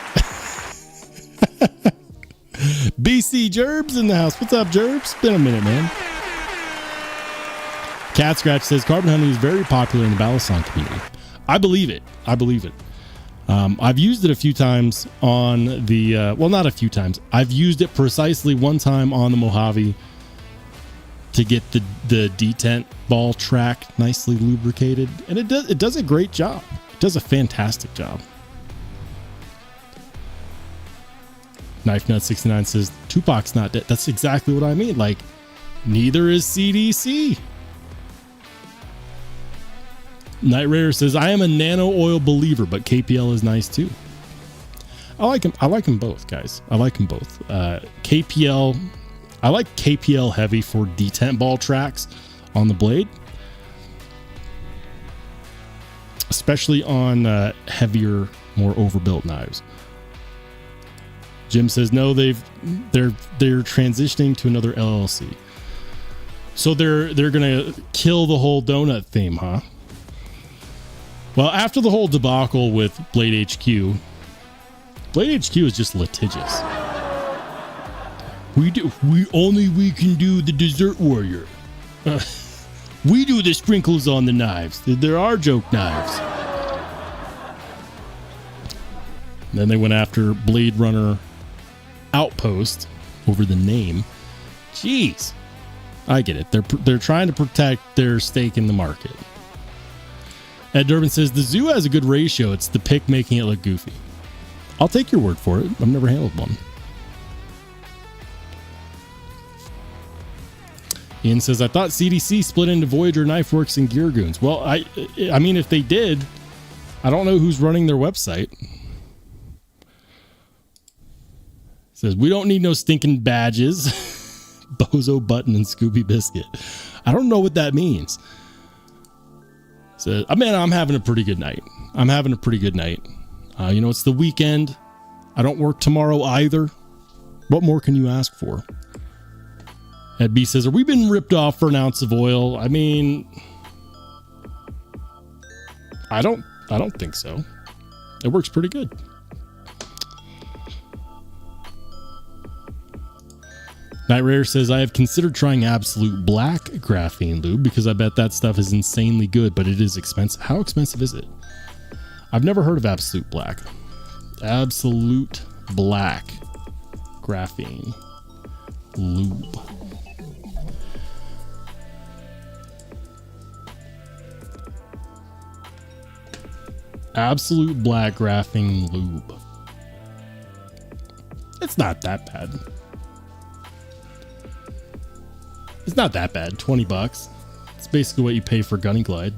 BC Gerbs in the house. What's up, Gerbs? Been a minute, man. Cat Scratch says Carbon Honey is very popular in the Balisong community. I believe it. I've used it a few times on the not a few times. I've used it precisely one time on the Mojave to get the detent ball track nicely lubricated, and it does a great job. It does a fantastic job. Knife Nut 69 says Tupac's not dead. That's exactly what I mean. Like, neither is CDC. Night Raider says I am a nano oil believer, but KPL is nice too. I like them both, guys. I like them both. KPL, I like KPL heavy for detent ball tracks on the blade, especially on heavier, more overbuilt knives. Jim says no, they're transitioning to another LLC, so they're gonna kill the whole donut theme, huh? Well, after the whole debacle with Blade HQ is just litigious. We can do the Dessert Warrior. We do the sprinkles on the knives. There are joke knives. And then they went after Blade Runner Outpost over the name. Jeez, I get it. They're trying to protect their stake in the market. Ed Durbin says the zoo has a good ratio. It's the pick making it look goofy. I'll take your word for it. I've never handled one. Ian says, I thought CDC split into Voyager, Knife Works, and Gear Goons. Well, I mean, if they did, I don't know who's running their website. Says, we don't need no stinking badges. Bozo Button and Scooby Biscuit. I don't know what that means. So, man, I'm having a pretty good night. It's the weekend. I don't work tomorrow either. What more can you ask for? Ed B says, are we been ripped off for an ounce of oil? I mean, I don't think so. It works pretty good. Night Rare says, I have considered trying Absolute Black graphene lube because I bet that stuff is insanely good, but it is expensive. How expensive is it? I've never heard of Absolute Black. Absolute Black graphene lube. Absolute Black graphene lube. It's not that bad. It's not that bad. $20. It's basically what you pay for Gunny Glide.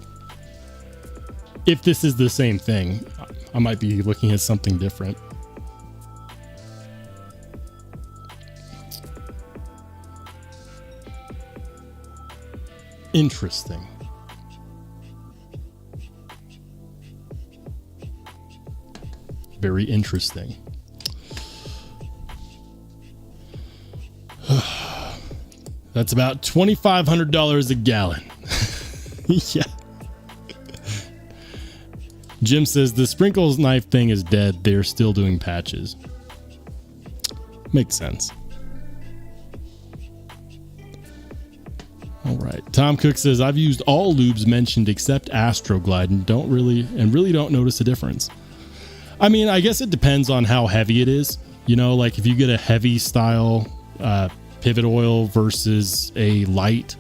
If this is the same thing, I might be looking at something different. Interesting. Very interesting. That's about $2,500 a gallon. Yeah. Jim says the sprinkles knife thing is dead. They're still doing patches. Makes sense. All right. Tom Cook says I've used all lubes mentioned except Astroglide and really don't notice a difference. I mean, I guess it depends on how heavy it is. You know, like if you get a heavy style pivot oil versus a light,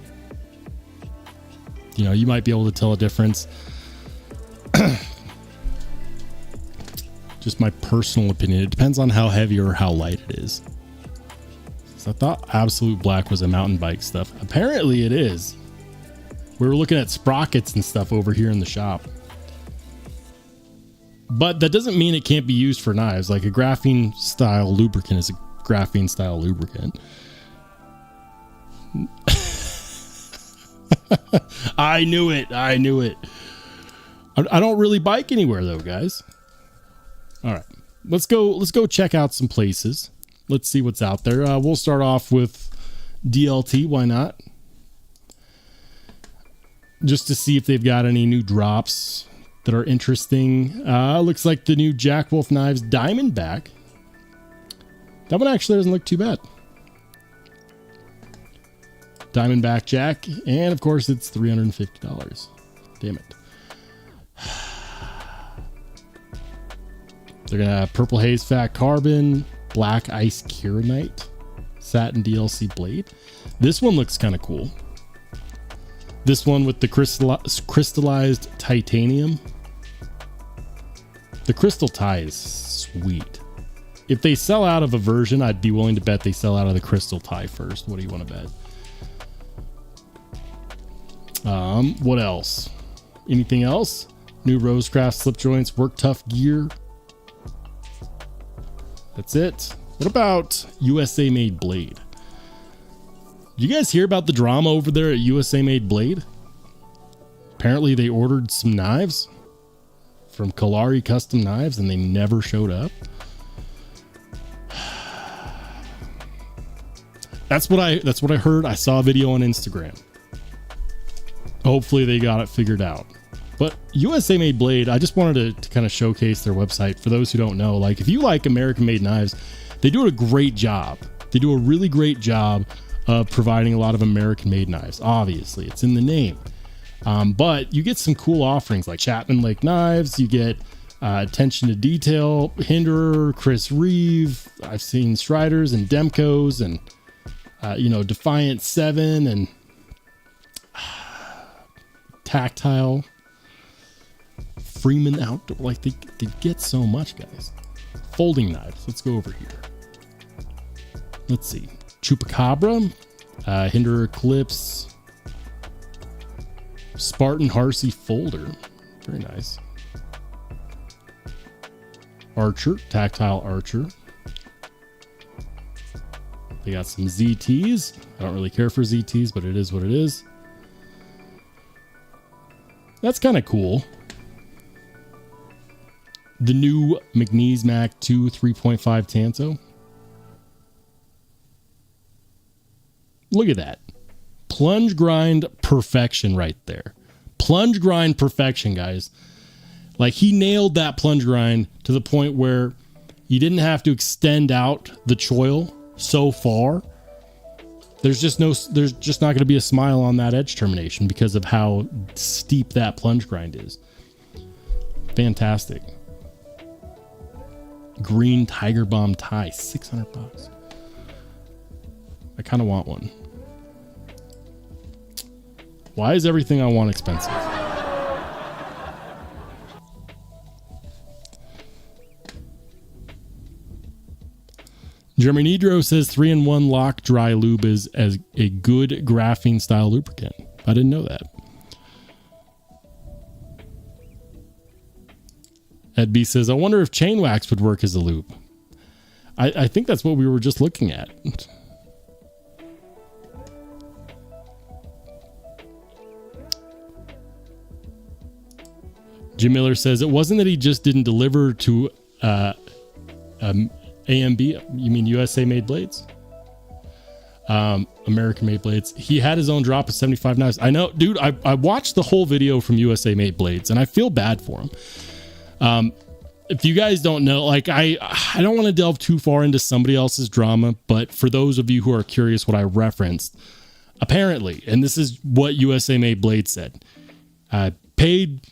you know, you might be able to tell a difference. Just my personal opinion. It depends on how heavy or how light it is. So I thought Absolute Black was a mountain bike stuff. Apparently it is. We were looking at sprockets and stuff over here in the shop. But that doesn't mean it can't be used for knives. Like a graphene style lubricant is a graphene style lubricant. I knew it. I don't really bike anywhere though, guys. All right, let's go check out some places. Let's see what's out there. We'll start off with DLT. Why not? Just to see if they've got any new drops that are interesting. Looks like the new Jack Wolf Knives Diamondback. That one actually doesn't look too bad. Diamondback Jack, and of course it's $350. Damn it. They're gonna have Purple Haze Fat Carbon, Black Ice Kieranite, Satin DLC Blade. This one looks kind of cool. This one with the crystallized titanium. The crystal tie is sweet. If they sell out of a version, I'd be willing to bet they sell out of the crystal tie first. What do you want to bet? What else? Anything else? New Rosecraft slip joints, work tough gear. That's it. What about USA Made Blade? Did you guys hear about the drama over there at USA Made Blade? Apparently they ordered some knives from Kalari Custom Knives and they never showed up. That's what I heard. I saw a video on Instagram. Hopefully they got it figured out. But USA Made Blade, I just wanted to kind of showcase their website for those who don't know. Like, if you like American made knives, they do a great job. They do a really great job of providing a lot of American made knives. Obviously, it's in the name. But you get some cool offerings like Chapman Lake Knives. You get attention to detail, Hinderer, Chris Reeve. I've seen Striders and Demkos and, Defiant 7 and Tactile. Freeman Outdoor. Like, they get so much, guys. Folding knives. Let's go over here. Let's see. Chupacabra, Hinderer Eclipse, Spartan Harsey Folder. Very nice. Archer, Tactile Archer. They got some ZTs. I don't really care for ZTs, but it is what it is. That's kind of cool. The new McNeese Mac 2 3.5 Tanso. Look at that. Plunge grind perfection right there. Plunge grind perfection, guys. Like, he nailed that plunge grind to the point where you didn't have to extend out the choil so far. There's just not going to be a smile on that edge termination because of how steep that plunge grind is. Fantastic. Green Tiger Bomb tie, $600. I kind of want one. Why is everything I want expensive? Jeremy Nidro says 3-in-1 lock dry lube is as a good graphene style lubricant. I didn't know that. Ed B says, I wonder if chain wax would work as a lube. I think that's what we were just looking at. Jim Miller says, it wasn't that he just didn't deliver to AMB, you mean USA made blades? American made blades. He had his own drop of 75 knives. I know, dude, I watched the whole video from USA made blades and I feel bad for him. If you guys don't know, like, I don't want to delve too far into somebody else's drama, but for those of you who are curious what I referenced, apparently, and this is what USA made blades said, paid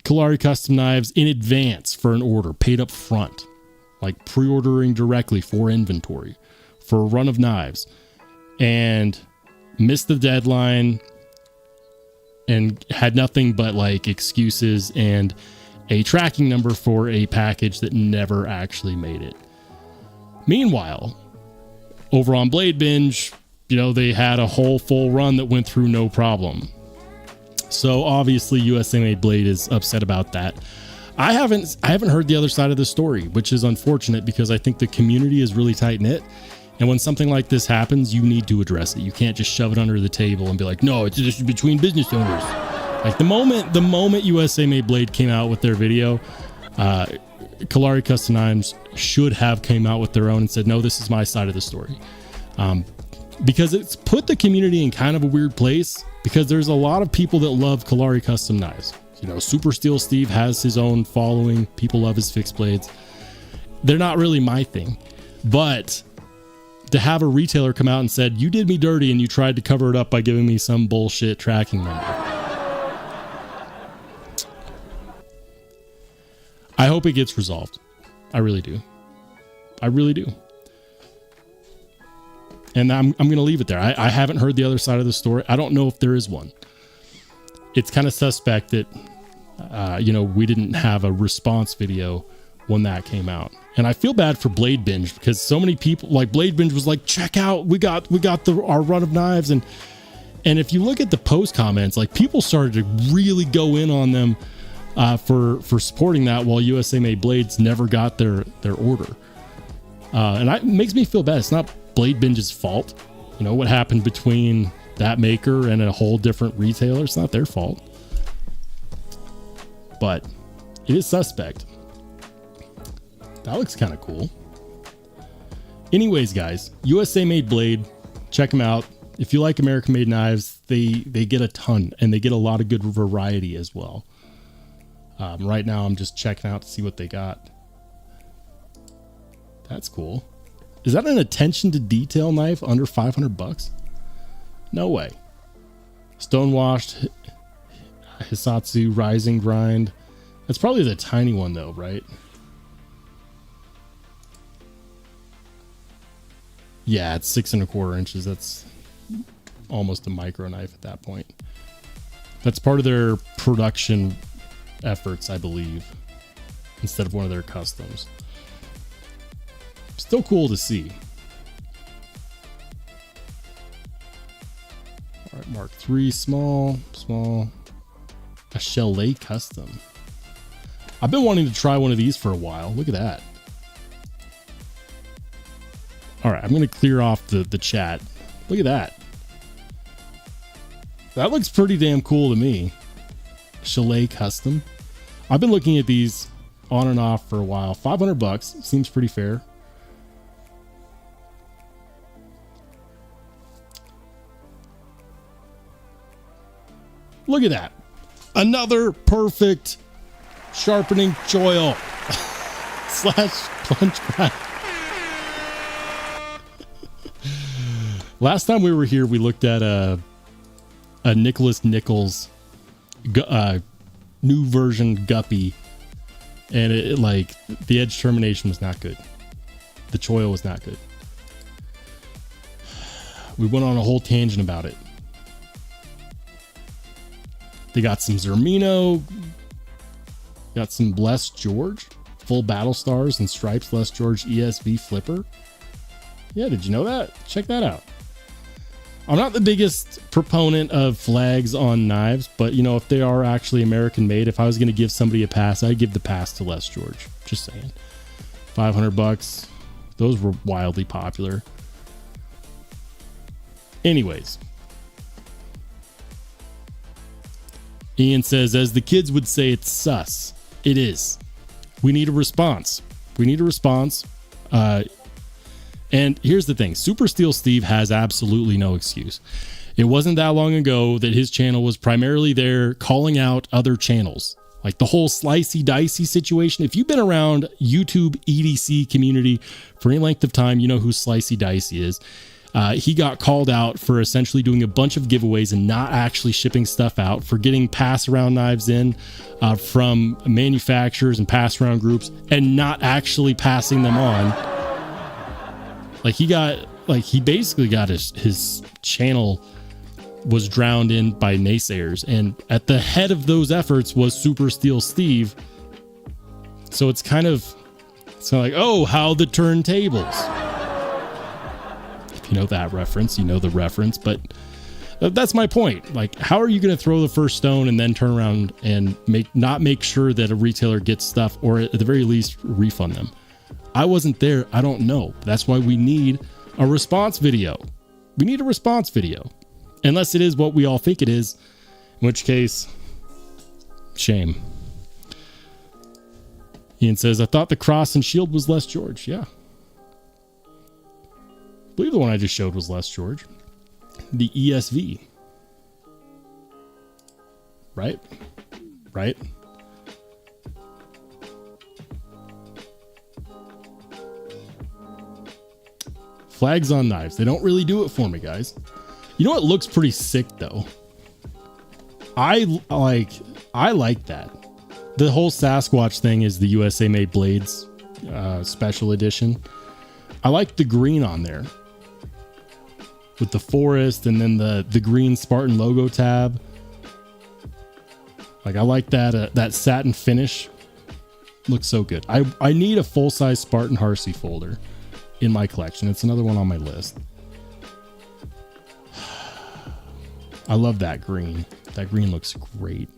Kalari Custom Knives in advance for an order, paid up front. Like pre-ordering directly for inventory for a run of knives, and missed the deadline and had nothing but like excuses and a tracking number for a package that never actually made it. Meanwhile, over on Blade Binge, you know, they had a whole full run that went through no problem. So obviously USA Made Blade is upset about that. I haven't heard the other side of the story, which is unfortunate because I think the community is really tight knit. And when something like this happens, you need to address it. You can't just shove it under the table and be like, no, it's just between business owners. Like the moment USA Made Blade came out with their video, Kalari Custom Knives should have came out with their own and said, no, this is my side of the story. Because it's put the community in kind of a weird place because there's a lot of people that love Kalari Custom Knives. You know, Super Steel Steve has his own following. People love his fixed blades. They're not really my thing. But to have a retailer come out and said, you did me dirty and you tried to cover it up by giving me some bullshit tracking number. I hope it gets resolved. I really do. I really do. And I'm going to leave it there. I haven't heard the other side of the story. I don't know if there is one. It's kind of suspect that, you know, we didn't have a response video when that came out. And I feel bad for Blade Binge because so many people, like Blade Binge was like, check out, we got our run of knives. And if you look at the post comments, like people started to really go in on them for supporting that while USA Made Blades never got their order. And it makes me feel bad. It's not Blade Binge's fault. You know, what happened between that maker and a whole different retailer, it's not their fault. But it is suspect. That looks kind of cool. Anyways, guys, USA Made Blade, check them out. If you like American made knives, they get a ton and they get a lot of good variety as well. Right now I'm just checking out to see what they got. That's cool. Is that an attention to detail knife under $500? No way. Stonewashed Hisatsu Rising Grind. That's probably the tiny one though, right? Yeah, it's 6 1/4 inches. That's almost a micro knife at that point. That's part of their production efforts, I believe, instead of one of their customs. Still cool to see. All right, Mark III, small. A Chalet custom. I've been wanting to try one of these for a while. Look at that. All right, I'm going to clear off the chat. Look at that. That looks pretty damn cool to me. Chalet Custom. I've been looking at these on and off for a while. $500 seems pretty fair. Look at that. Another perfect sharpening choil slash plunge grind. Last time we were here, we looked at a Nicholas Nichols new version Guppy, and it like the edge termination was not good. The choil was not good. We went on a whole tangent about it. They got some Zermino, got some Bless George, full battle stars and stripes Bless George ESV flipper. Yeah, did you know that? Check that out. I'm not the biggest proponent of flags on knives, but you know, if they are actually American made, if I was going to give somebody a pass, I'd give the pass to Les George. Just saying. $500. Those were wildly popular. Anyways. Ian says, as the kids would say, it's sus. It is. We need a response. We need a response. And here's the thing. Super Steel Steve has absolutely no excuse. It wasn't that long ago that his channel was primarily there calling out other channels. Like the whole Slicey Dicey situation. If you've been around YouTube EDC community for any length of time, you know who Slicey Dicey is. He got called out for essentially doing a bunch of giveaways and not actually shipping stuff out, for getting pass around knives in from manufacturers and pass around groups and not actually passing them on. Like he basically got his channel was drowned in by naysayers, and at the head of those efforts was Super Steel Steve. So it's kind of like, oh, how the turntables. If you know that reference, you know the reference, but that's my point. Like, how are you going to throw the first stone and then turn around and not make sure that a retailer gets stuff, or at the very least refund them? I wasn't there. I don't know. That's why we need a response video. We need a response video. Unless it is what we all think it is, in which case, shame. Ian says, I thought the cross and shield was Les George. Yeah. I believe the one I just showed was Les George. The ESV. Right? Right? Flags on knives. They don't really do it for me, guys. You know what looks pretty sick though? I like that. The whole Sasquatch thing is the USA Made Blades special edition. I like the green on there with the forest and then the green Spartan logo tab. Like, I like that satin finish. Looks so good. I need a full-size Spartan Harsey folder in my collection. It's another one on my list. I love that green. That green looks great.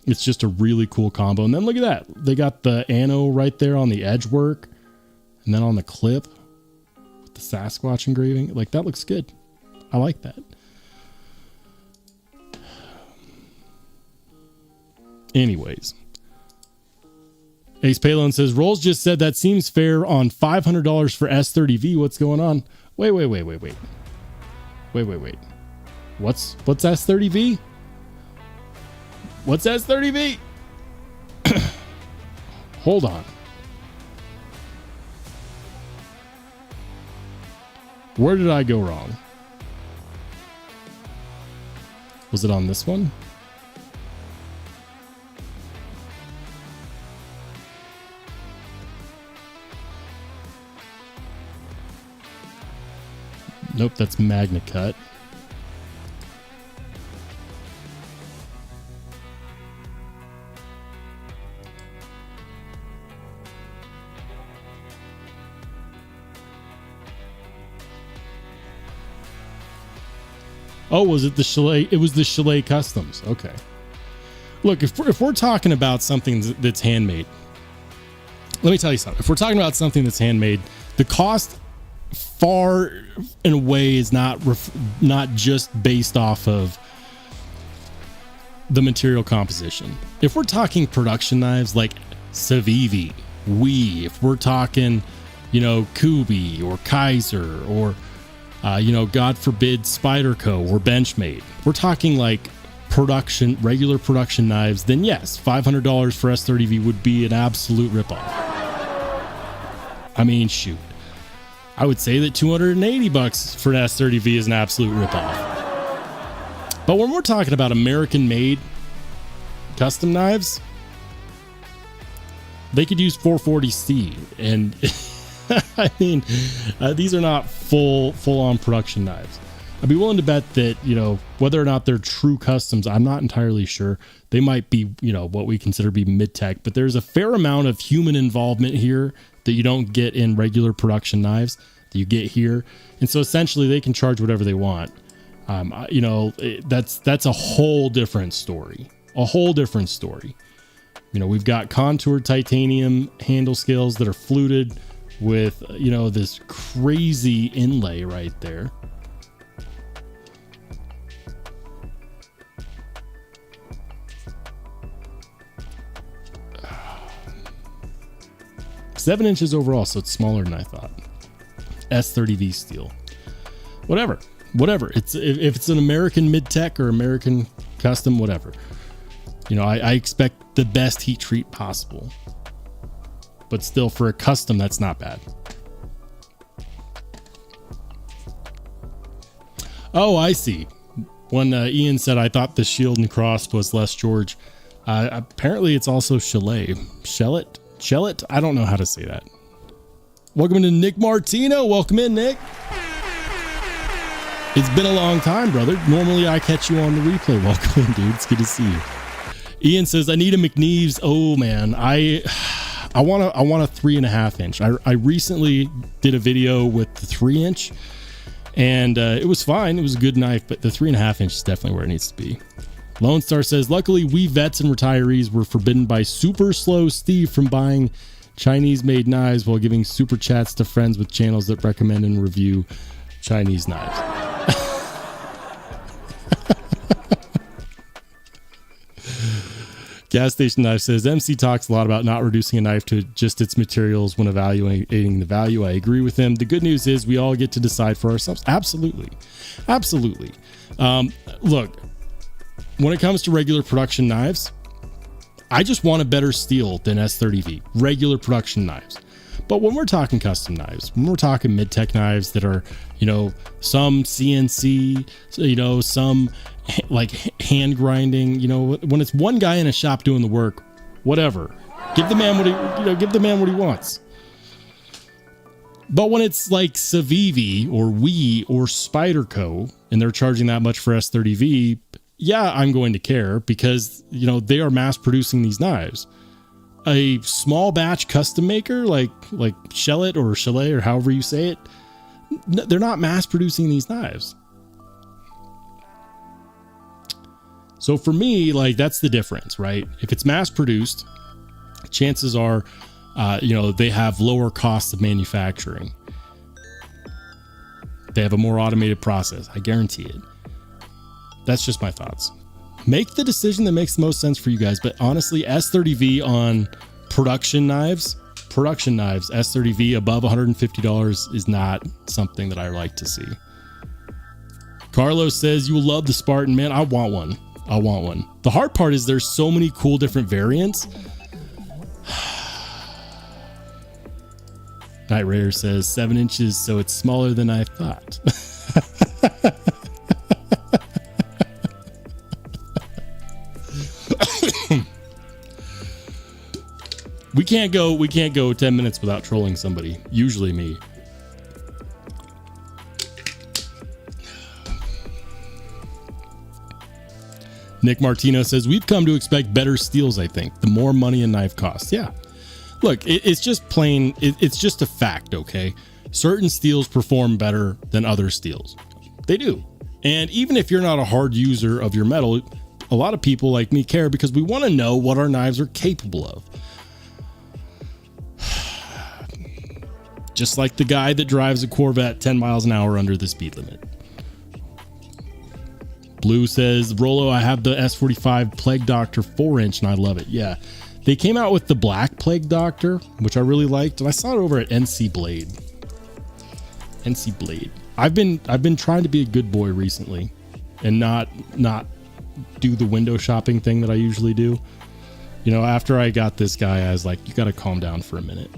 It's just a really cool combo. And then look at that. They got the Anno right there on the edge work. And then on the clip with the Sasquatch engraving. Like, that looks good. I like that. Anyways. Ace Palon says, Rolls just said that seems fair on $500 for S30V. What's going on? Wait. What's S30V? What's S30V? Hold on. Where did I go wrong? Was it on this one? Nope, that's Magna Cut. Oh, was it the Chalet? It was the Chalet Customs. Okay. Look, if we're talking about something that's handmade, let me tell you something. If we're talking about something that's handmade, the cost far and away is not just based off of the material composition. If we're talking production knives like Civivi, if we're talking, Kubi or Kaiser or, God forbid, Spyderco or benchmade, we're talking like regular production knives, then yes, $500 for S30V would be an absolute ripoff. I mean, shoot. I would say that $280 for an S30V is an absolute ripoff. But when we're talking about American-made custom knives, they could use 440C, and I mean, these are not full-on production knives. I'd be willing to bet that, whether or not they're true customs, I'm not entirely sure. They might be, what we consider to be mid-tech, but there's a fair amount of human involvement here that you don't get in regular production knives that you get here. And so essentially they can charge whatever they want. That's a whole different story. We've got contoured titanium handle scales that are fluted with, this crazy inlay right there. Seven inches overall, so it's smaller than I thought. S30V steel. Whatever. It's if it's an American mid-tech or American custom, whatever. I expect the best heat treat possible. But still, for a custom, that's not bad. Oh, I see. When Ian said, I thought the shield and cross was less George. Apparently, it's also Chalet. Shellet? I don't know how to say that. Welcome to Nick Martino. Welcome in, Nick. It's been a long time, brother. Normally, I catch you on the replay. Welcome in, dude. It's good to see you. Ian says, I need a McNeves. Oh, man. I want a 3.5 inch. I recently did a video with the 3 inch, and it was fine. It was a good knife, but the 3.5 inch is definitely where it needs to be. Lone Star says, luckily we vets and retirees were forbidden by Super Slow Steve from buying Chinese made knives while giving super chats to friends with channels that recommend and review Chinese knives. Gas Station Knife says, MC talks a lot about not reducing a knife to just its materials when evaluating the value. I agree with him. The good news is we all get to decide for ourselves. Absolutely. Look, when it comes to regular production knives, I just want a better steel than S30V, regular production knives. But when we're talking custom knives, when we're talking mid-tech knives that are, some CNC, some like hand grinding, when it's one guy in a shop doing the work, whatever, give the man what he wants. But when it's like Civivi or or Spyderco, and they're charging that much for S30V, yeah, I'm going to care because, they are mass producing these knives. A small batch custom maker like Shellet or Chalet or however you say it, they're not mass producing these knives. So for me, that's the difference, right? If it's mass produced, chances are, they have lower costs of manufacturing. They have a more automated process. I guarantee it. That's just my thoughts. Make the decision that makes the most sense for you guys. But honestly, S30V on production knives, S30V above $150 is not something that I like to see. Carlos says, you will love the Spartan. Man, I want one. The hard part is there's so many cool different variants. Night Raider says 7 inches, so it's smaller than I thought. We can't go 10 minutes without trolling somebody. Usually me. Nick Martino says, we've come to expect better steels, I think. The more money a knife costs. Yeah. Look, it's just plain, it's just a fact, okay? Certain steels perform better than other steels. They do. And even if you're not a hard user of your metal, a lot of people like me care because we want to know what our knives are capable of. Just like the guy that drives a Corvette 10 miles an hour under the speed limit. Blue says, Rollo, I have the S45 Plague Doctor 4-inch and I love it. Yeah. They came out with the black Plague Doctor, which I really liked, and I saw it over at NC Blade. NC Blade. I've been trying to be a good boy recently and not do the window shopping thing that I usually do. You know, after I got this guy, I was like, you got to calm down for a minute.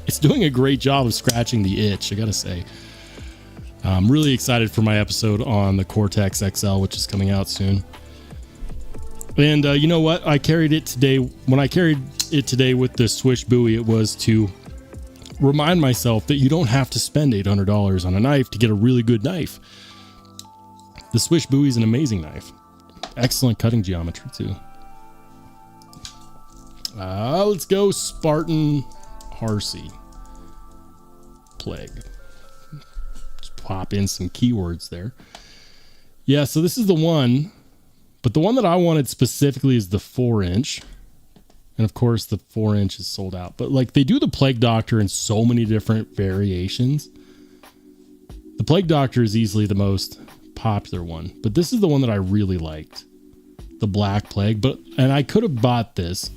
It's doing a great job of scratching the itch, I got to say. I'm really excited for my episode on the Cortex XL, which is coming out soon. And you know what? I carried it today. When I carried it today with the Swish buoy, it was to remind myself that you don't have to spend $800 on a knife to get a really good knife. The Swish buoy is an amazing knife. Excellent cutting geometry too. Let's go Spartan Harsey Plague. Just pop in some keywords there. Yeah, so this is the one, but the one that I wanted specifically is the 4-inch. And of course the 4-inch is sold out, but like they do the Plague Doctor in so many different variations. The Plague Doctor is easily the most popular one, but this is the one that I really liked, the Black Plague. And I could have bought this,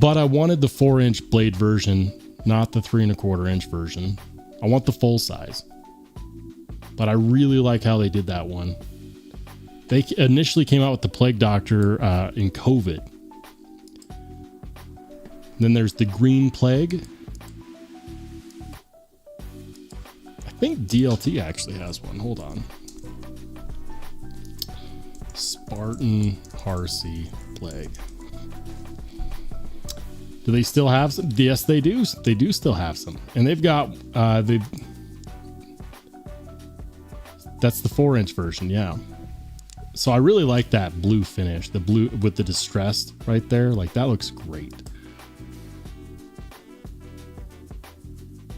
but I wanted the 4-inch blade version, not the 3¼ inch version. I want the full size, but I really like how they did that one. They initially came out with the Plague Doctor in COVID. Then there's the Green Plague. I think DLT actually has one. Hold on. Spartan Harsey Plague. Do they still have some? Yes, they do. They do still have some. And they've got, that's the 4-inch version. Yeah. So I really like that blue finish, the blue with the distressed right there. Like that looks great.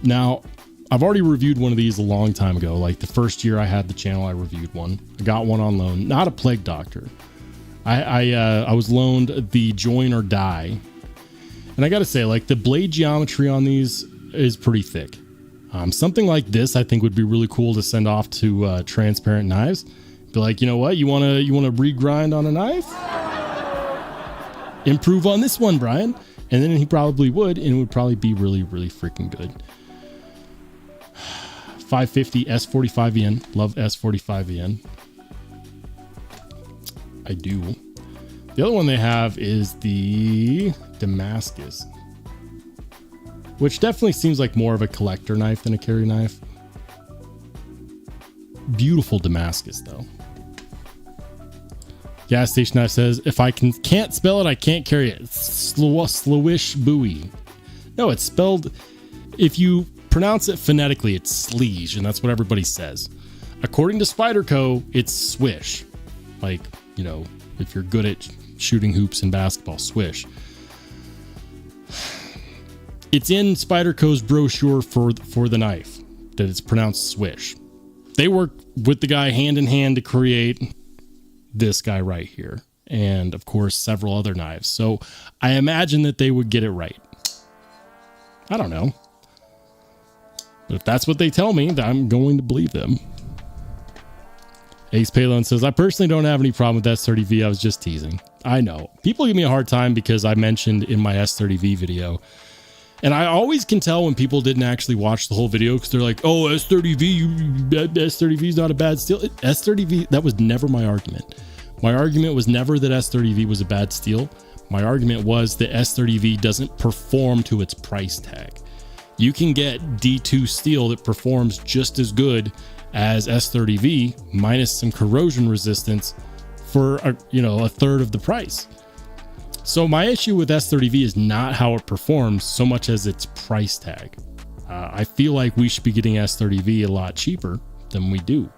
Now, I've already reviewed one of these a long time ago. Like the first year I had the channel, I reviewed one. I got one on loan, not a Plague Doctor. I was loaned the Join or Die. And I got to say, like the blade geometry on these is pretty thick. Something like this, I think would be really cool to send off to Transparent Knives. Be like, you know what? You want to regrind on a knife? Improve on this one, Brian. And then he probably would, and it would probably be really, really freaking good. 550 S45EN. Love S45EN. I do. The other one they have is the Damascus, which definitely seems like more of a collector knife than a carry knife. Beautiful Damascus, though. Gas Station Knife says, if I can't spell it, I can't carry it. Slowish buoy. No, it's spelled, if you pronounce it phonetically, it's sleege, and that's what everybody says. According to Spyderco, it's swish. Like, you know, if you're good at shooting hoops and basketball, swish. It's in Spyderco's brochure for the knife that it's pronounced swish. They work with the guy hand in hand to create this guy right here, and of course several other knives. So I imagine that they would get it right. I don't know, but if that's what they tell me, then I'm going to believe them. Ace Palon says, I personally don't have any problem with S30V. I was just teasing. I know people give me a hard time because I mentioned in my S30V video, and I always can tell when people didn't actually watch the whole video because they're like, oh, S30V, S30V is not a bad steel. S30V, that was never my argument. My argument was never that S30V was a bad steel. My argument was that S30V doesn't perform to its price tag. You can get D2 steel that performs just as good as S30V minus some corrosion resistance for a third of the price. So my issue with S30V is not how it performs so much as its price tag. I feel like we should be getting S30V a lot cheaper than we do.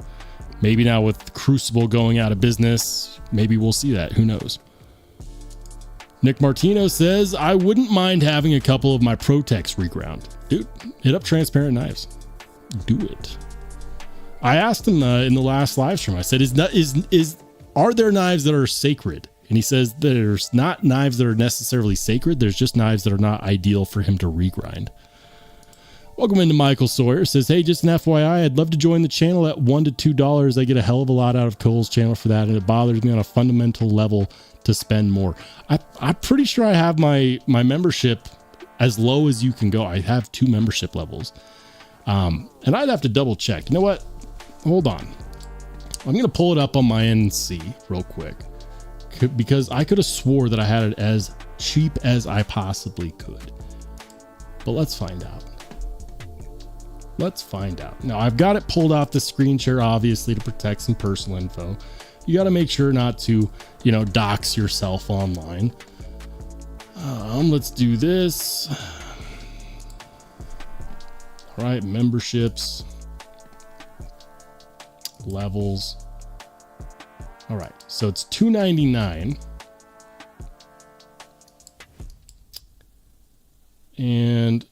Maybe now with Crucible going out of business, maybe we'll see that. Who knows? Nick Martino says, I wouldn't mind having a couple of my Protex reground. Dude, hit up Transparent Knives. Do it. I asked him in the last live stream, I said, are there knives that are sacred? And he says there's not knives that are necessarily sacred. There's just knives that are not ideal for him to regrind. Welcome into Michael Sawyer. Says, hey, just an FYI, I'd love to join the channel at $1 to $2. I get a hell of a lot out of Cole's channel for that, and it bothers me on a fundamental level to spend more. I'm pretty sure I have my membership as low as you can go. I have 2 membership levels. And I'd have to double check. You know what? Hold on. I'm going to pull it up on my end and see real quick, because I could have swore that I had it as cheap as I possibly could. But let's find out. Let's find out. Now, I've got it pulled off the screen share, obviously, to protect some personal info. You got to make sure not to, dox yourself online. Let's do this. All right, memberships, levels. All right, so it's $2.99. And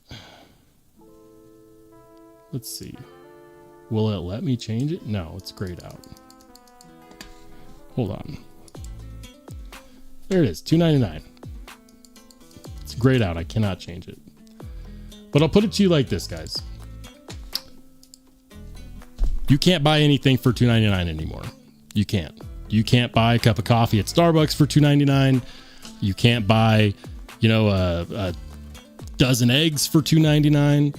let's see. Will it let me change it? No, it's grayed out. Hold on. There it is, $2.99. It's grayed out. I cannot change it. But I'll put it to you like this, guys. You can't buy anything for $2.99 anymore. You can't. You can't buy a cup of coffee at Starbucks for $2.99. You can't buy, a dozen eggs for $2.99.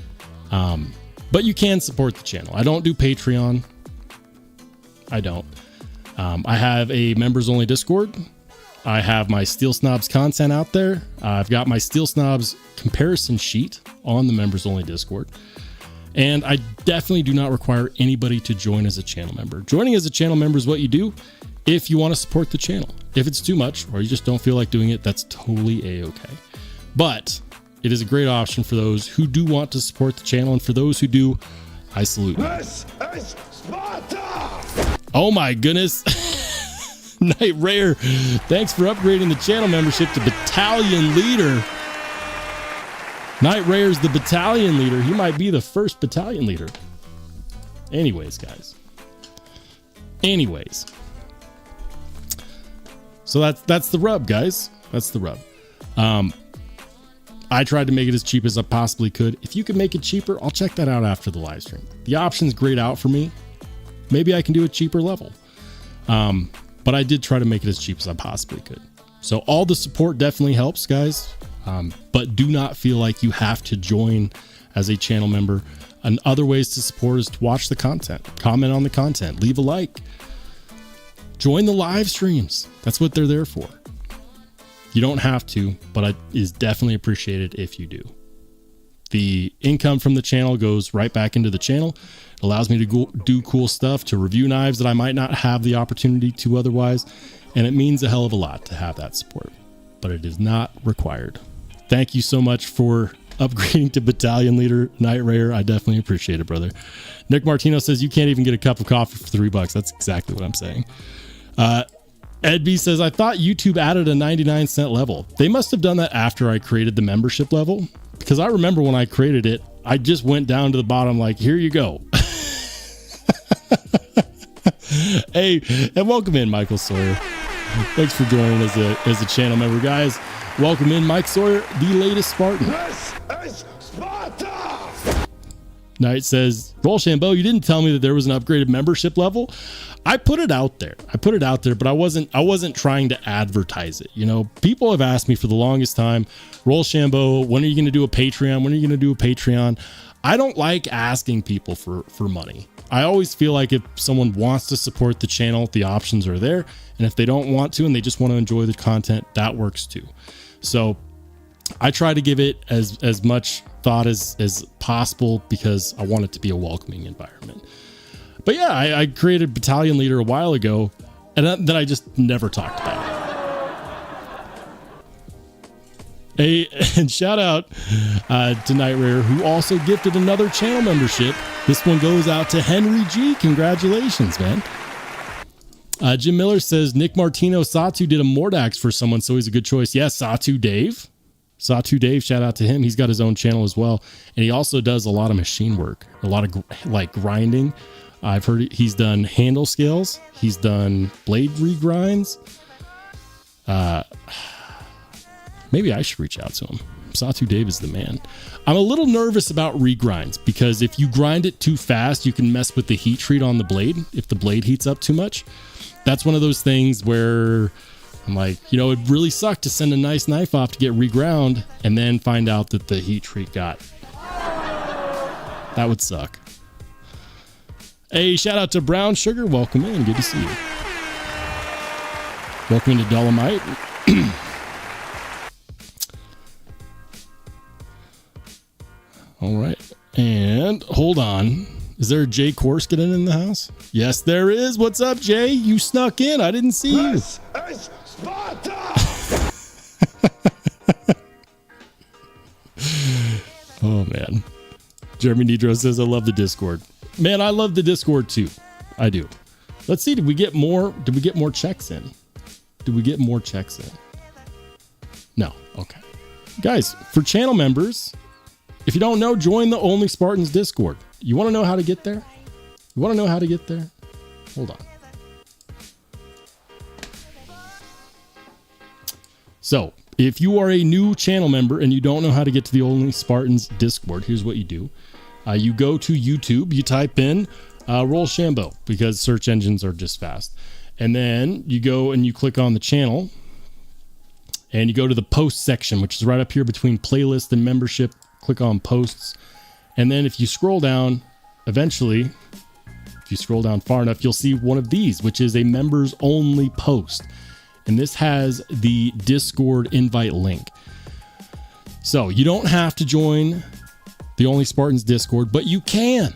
But you can support the channel. I don't do Patreon. I don't. I have a members only Discord. I have my Steel Snobs content out there. I've got my Steel Snobs comparison sheet on the members only Discord. And I definitely do not require anybody to join as a channel member. Joining as a channel member is what you do if you want to support the channel. If it's too much or you just don't feel like doing it, that's totally a-okay. But it is a great option for those who do want to support the channel. And for those who do, I salute you. This is Sparta! Oh my goodness. Night Rare, thanks for upgrading the channel membership to battalion leader. Night Rare's the battalion leader. He might be the first battalion leader. Anyways, guys. Anyways. So that's the rub, guys. That's the rub. I tried to make it as cheap as I possibly could. If you can make it cheaper, I'll check that out after the live stream. The option's grayed out for me. Maybe I can do a cheaper level. But I did try to make it as cheap as I possibly could. So all the support definitely helps, guys. But do not feel like you have to join as a channel member. And other ways to support is to watch the content, comment on the content, leave a like, join the live streams. That's what they're there for. You don't have to, but it is definitely appreciated if you do. The income from the channel goes right back into the channel. It allows me to do cool stuff, to review knives that I might not have the opportunity to otherwise. And it means a hell of a lot to have that support, but it is not required. Thank you so much for upgrading to battalion leader, Night Rare. I definitely appreciate it, brother. Nick Martino says you can't even get a cup of coffee for $3. That's exactly what I'm saying. Ed B says, I thought YouTube added a 99-cent level. They must have done that after I created the membership level, because I remember when I created it, I just went down to the bottom like, here you go. Hey, and welcome in, Michael Sawyer. Thanks for joining as a channel member, guys. Welcome in, Mike Sawyer, the latest Spartan. This is Sparta! Knight says, Rollshambo, you didn't tell me that there was an upgraded membership level. I put it out there. But I wasn't trying to advertise it. People have asked me for the longest time, Rollshambo, when are you going to do a Patreon? When are you going to do a Patreon? I don't like asking people for money. I always feel like if someone wants to support the channel, the options are there. And if they don't want to and they just want to enjoy the content, that works too. So I try to give it as much thought as possible because I want it to be a welcoming environment. But yeah, I created Battalion Leader a while ago, and then I just never talked about it. And shout out to Night Rare, who also gifted another channel membership. This one goes out to Henry G. Congratulations, man. Jim Miller says, Nick Martino, Satu did a Mordax for someone, so he's a good choice. Yes, Satu Dave, shout out to him. He's got his own channel as well. And he also does a lot of machine work, a lot of like grinding. I've heard he's done handle scales. He's done blade regrinds. Maybe I should reach out to him, Satu Dave is the man. I'm a little nervous about regrinds because if you grind it too fast, you can mess with the heat treat on the blade. If the blade heats up too much, that's one of those things where I'm like, you know, it'd really suck to send a nice knife off to get reground and then find out that the heat treat got. That would suck. Hey, shout out to Brown Sugar. Welcome in. Good to see you. Welcome to Dolomite. All right. And hold on. Is there a Jay Korskin in the house? Yes, there is. What's up, Jay? You snuck in. I didn't see you. This is Sparta! Oh, man. Jeremy Nidro says, I love the Discord. Man, I love the Discord too. I do. Let's see. Did we get more? Did we get more checks in? Did we get more checks in? No. Okay. Guys, for channel members, if you don't know, join the Only Spartans Discord. You want to know how to get there? You want to know how to get there? Hold on. So, if you are a new channel member and you don't know how to get to the Only Spartans Discord, here's what you do. You go to YouTube, you type in Rollshambo because search engines are just fast. And then you go and you click on the channel and you go to the post section, which is right up here between playlist and membership. Click on posts. And then if you scroll down, eventually, if you scroll down far enough, you'll see one of these, which is a members only post. And this has the Discord invite link. So you don't have to join the Only Spartans Discord, but you can.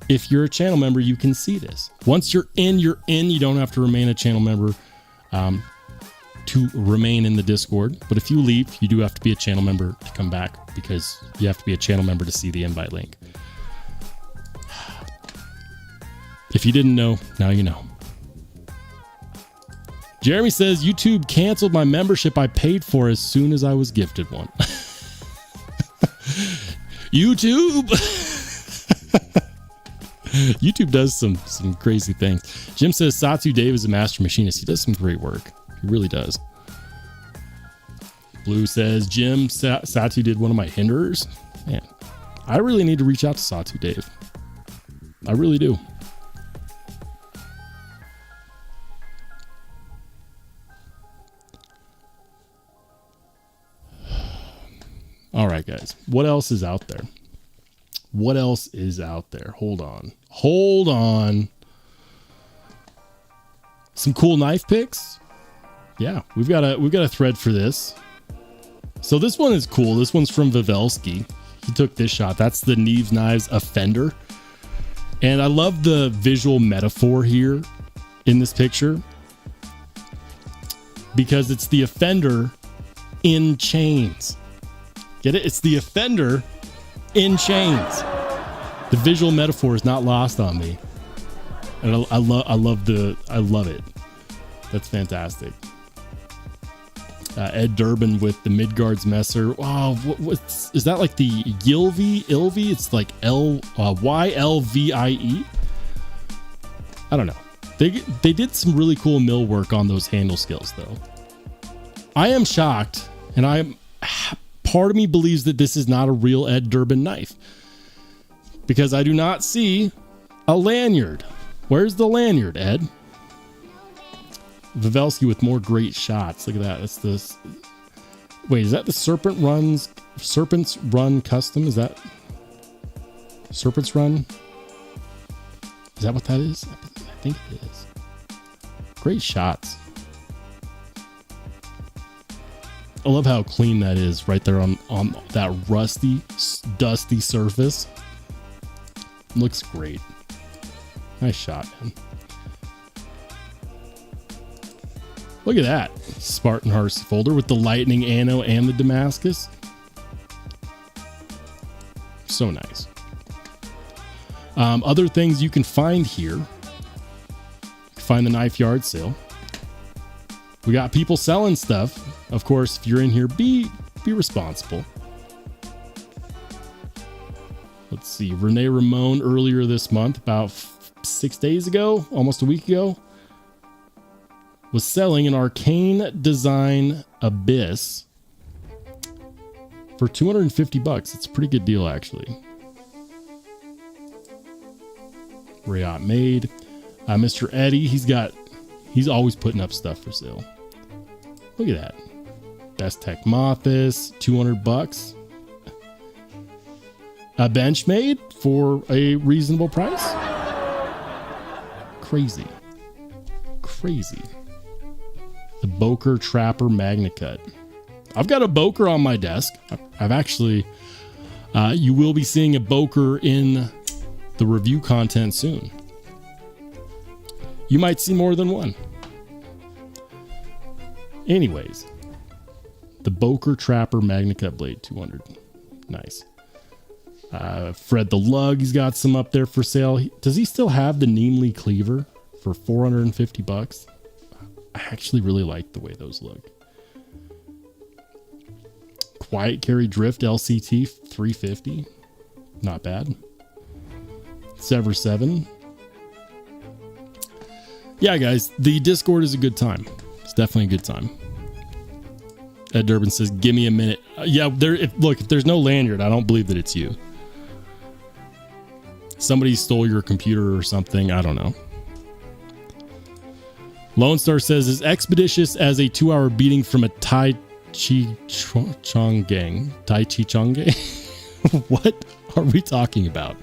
If you're a channel member, you can see this. Once you're in, you're in. You don't have to remain a channel member to remain in the Discord. But if you leave, you do have to be a channel member to come back because you have to be a channel member to see the invite link. If you didn't know, now you know. Jeremy says, YouTube canceled my membership I paid for as soon as I was gifted one. YouTube. YouTube does some crazy things. Jim says Satu Dave is a master machinist. He does some great work. He really does. Blue says Jim Satu did one of my hinderers. Man, I really need to reach out to Satu Dave. I really do. All right, guys. What else is out there? What else is out there? Hold on. Hold on. Some cool knife picks. Yeah, we've got a thread for this. So this one is cool. This one's from Vivelsky. He took this shot. That's the Neves Knives Offender. And I love the visual metaphor here in this picture because it's the offender in chains. Get it? It's the offender in chains. The visual metaphor is not lost on me. And I love it. That's fantastic. Ed Durbin with the Midgards Messer. Wow, is that like the Ilvi? It's like YLVIE. I don't know. They did some really cool mill work on those handle skills though. I am shocked, and part of me believes that this is not a real Ed Durbin knife because I do not see a lanyard. Where's the lanyard, Ed? Vivelsky with more great shots. Look at that. That's this. Wait, is that the Serpent's Run custom? Is that Serpent's Run? Is that what that is? I think it is. Great shots. I love how clean that is right there on that rusty, dusty surface. Looks great. Nice shot, man. Look at that. Spartan Hearts folder with the Lightning Anno and the Damascus. So nice. Other things you can find here. You can find the knife yard sale. We got people selling stuff. Of course, if you're in here, be responsible. Let's see. Renee Ramon earlier this month, about 6 days ago, almost a week ago, was selling an Arcane Design Abyss for 250 bucks. It's a pretty good deal, actually. Reccomended. Mr. Eddie, he's always putting up stuff for sale. Look at that. Bestech Mothis, 200 bucks. A benchmade for a reasonable price. Crazy. The Boker Trapper Magna Cut. I've got a Boker on my desk. I've actually, you will be seeing a Boker in the review content soon. You might see more than one. Anyways, the Boker Trapper Magna Cut Blade, 200. Nice. Fred the Lug, he's got some up there for sale. Does he still have the Neemly Cleaver for 450 bucks? I actually really like the way those look. Quiet Carry Drift LCT 350. Not bad. Sever 7. Yeah, guys, the Discord is a good time. It's definitely a good time. Ed Durbin says, give me a minute. Yeah, look, if there's no lanyard, I don't believe that it's you. Somebody stole your computer or something. I don't know. Lone Star says, as expeditious as a 2-hour beating from a Tai Chi Chong gang. Tai Chi Chong gang? What are we talking about?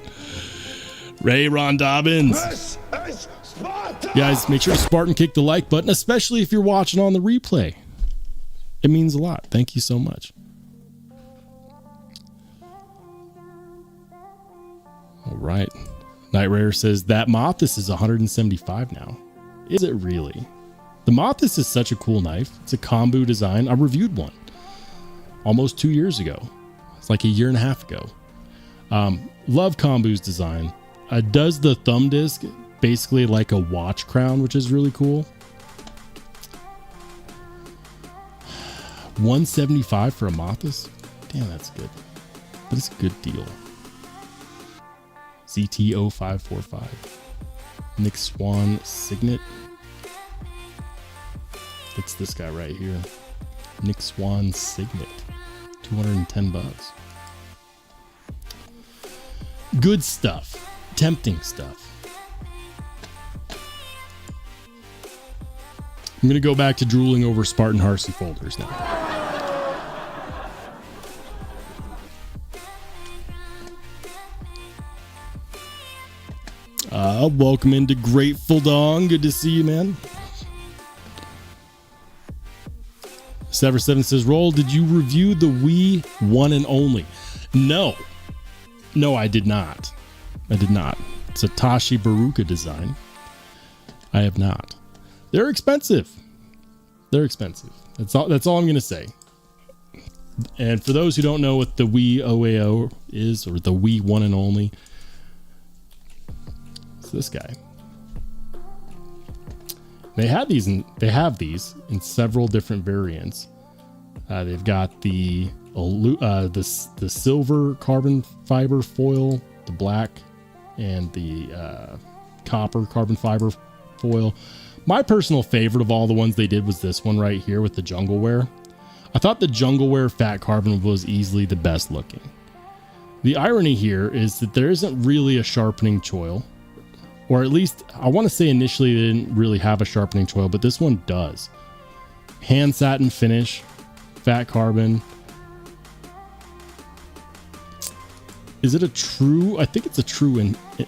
Ray Ron Dobbins. This is Sparta! Guys, make sure to Spartan kick the like button, especially if you're watching on the replay. It means a lot. Thank you so much. All right. Night Rare says that Mothis is 175 now. Is it really? The Mothis is such a cool knife. It's a kombu design. I reviewed one almost 2 years ago. It's like a year and a half ago. Love kombu's design. Does the thumb disc basically like a watch crown, which is really cool. 175 for a Mothis? Damn, that's good. That's a good deal. ZT0545. Nick Swan Signet. It's this guy right here. Nick Swan Signet. 210 bucks. Good stuff. Tempting stuff. I'm going to go back to drooling over Spartan Harsey folders now. Welcome into Grateful Dawn. Good to see you, man. Sever7 says, Roll, did you review the Wii one and only? No, I did not. It's a Tashi Baruka design. I have not. They're expensive. That's all I'm going to say. And for those who don't know what the Wii OAO is, or the Wii one and only, it's this guy. They have these in several different variants. They've got the silver carbon fiber foil, the black, and the copper carbon fiber foil. My personal favorite of all the ones they did was this one right here with the Jungleware. I thought the Jungleware fat carbon was easily the best looking. The irony here is that there isn't really a sharpening choil, or at least I want to say initially they didn't really have a sharpening choil, but this one does. Hand satin finish, fat carbon. Is it a true? I think it's a true,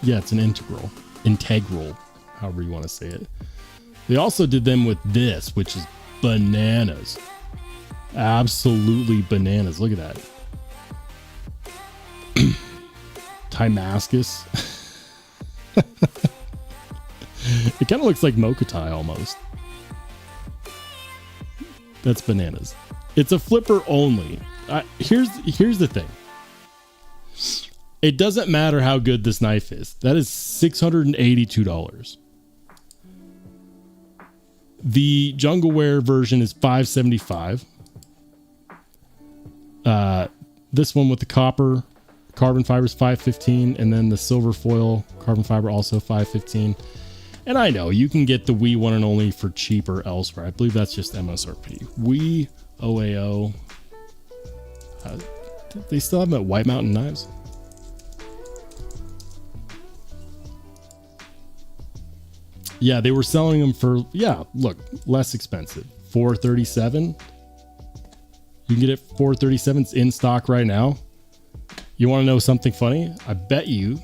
yeah, it's an integral, however you want to say it. They also did them with this, which is bananas. Absolutely bananas. Look at that. Timascus. It kind of looks like Mokutai almost. That's bananas. It's a flipper only. Here's the thing. It doesn't matter how good this knife is. That is $682. The Jungleware version is $575. This one with the copper carbon fiber is $515, and then the silver foil carbon fiber also $515. And I know you can get the Wii one and only for cheaper elsewhere. I believe that's just MSRP. Wii OAO. They still have them at White Mountain Knives. Yeah, they were selling them for, yeah, look, less expensive. $437. You can get it $437. It's in stock right now. You want to know something funny? I bet you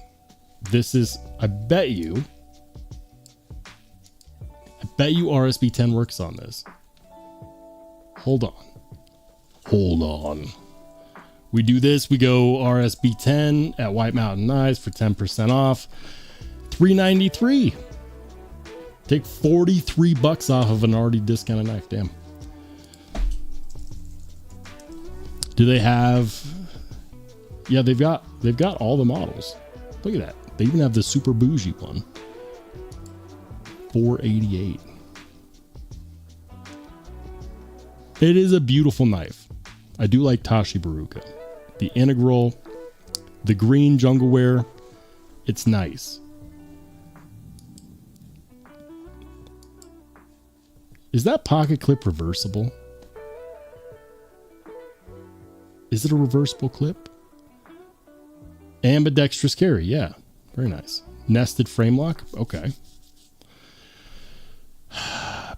RSB 10 works on this. Hold on. We do this. We go RSB 10 at White Mountain Knives for 10% off. $393. Take $43 off of an already discounted knife. Damn. Do they have? Yeah, they've got all the models. Look at that. They even have the super bougie one. $488. It is a beautiful knife. I do like Tashi Baruka. The integral, the green jungle wear, it's nice. Is that pocket clip reversible? Is it a reversible clip? Ambidextrous carry, yeah. Very nice. Nested frame lock, okay.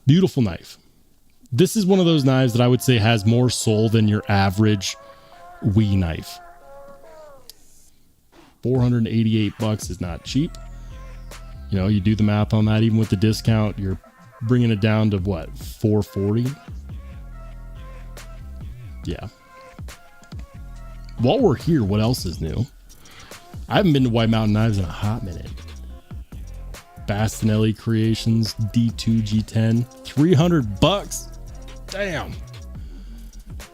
Beautiful knife. This is one of those knives that I would say has more soul than your average Wii knife. $488 is not cheap. You know, you do the math on that, even with the discount, you're bringing it down to what, $440? Yeah. While we're here, what else is new? I haven't been to White Mountain Knives in a hot minute. Bastinelli Creations D2 G10, $300. Damn.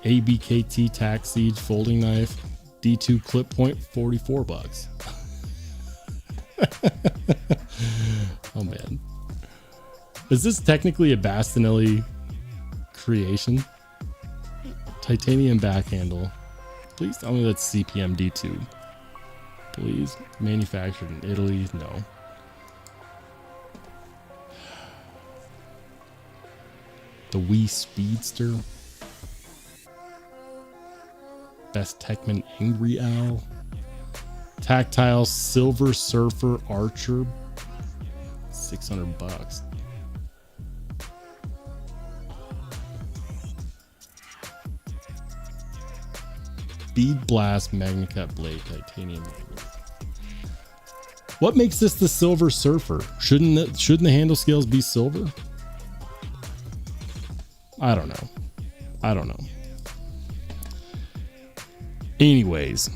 ABKT Tack Siege folding knife, D2 clip point, $44. Oh man. Is this technically a Bastinelli creation? Titanium back handle. Please tell me that's CPM D2. Please. Manufactured in Italy. No. The Wii Speedster. Bestechman Angry Owl. Tactile Silver Surfer Archer. $600. Bead Blast MagnaCut Blade Titanium magnet. What makes this the Silver Surfer? Shouldn't the handle scales be silver? I don't know. Anyways.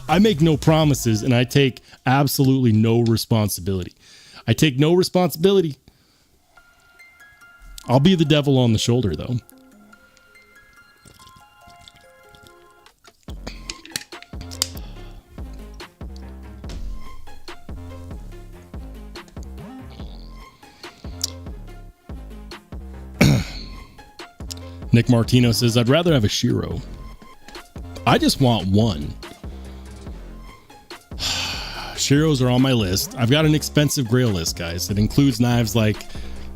I make no promises and I take absolutely no responsibility. I take no responsibility. I'll be the devil on the shoulder, though. Nick Martino says, I'd rather have a Shiro. I just want one. Shiros are on my list. I've got an expensive grail list, guys. It includes knives like,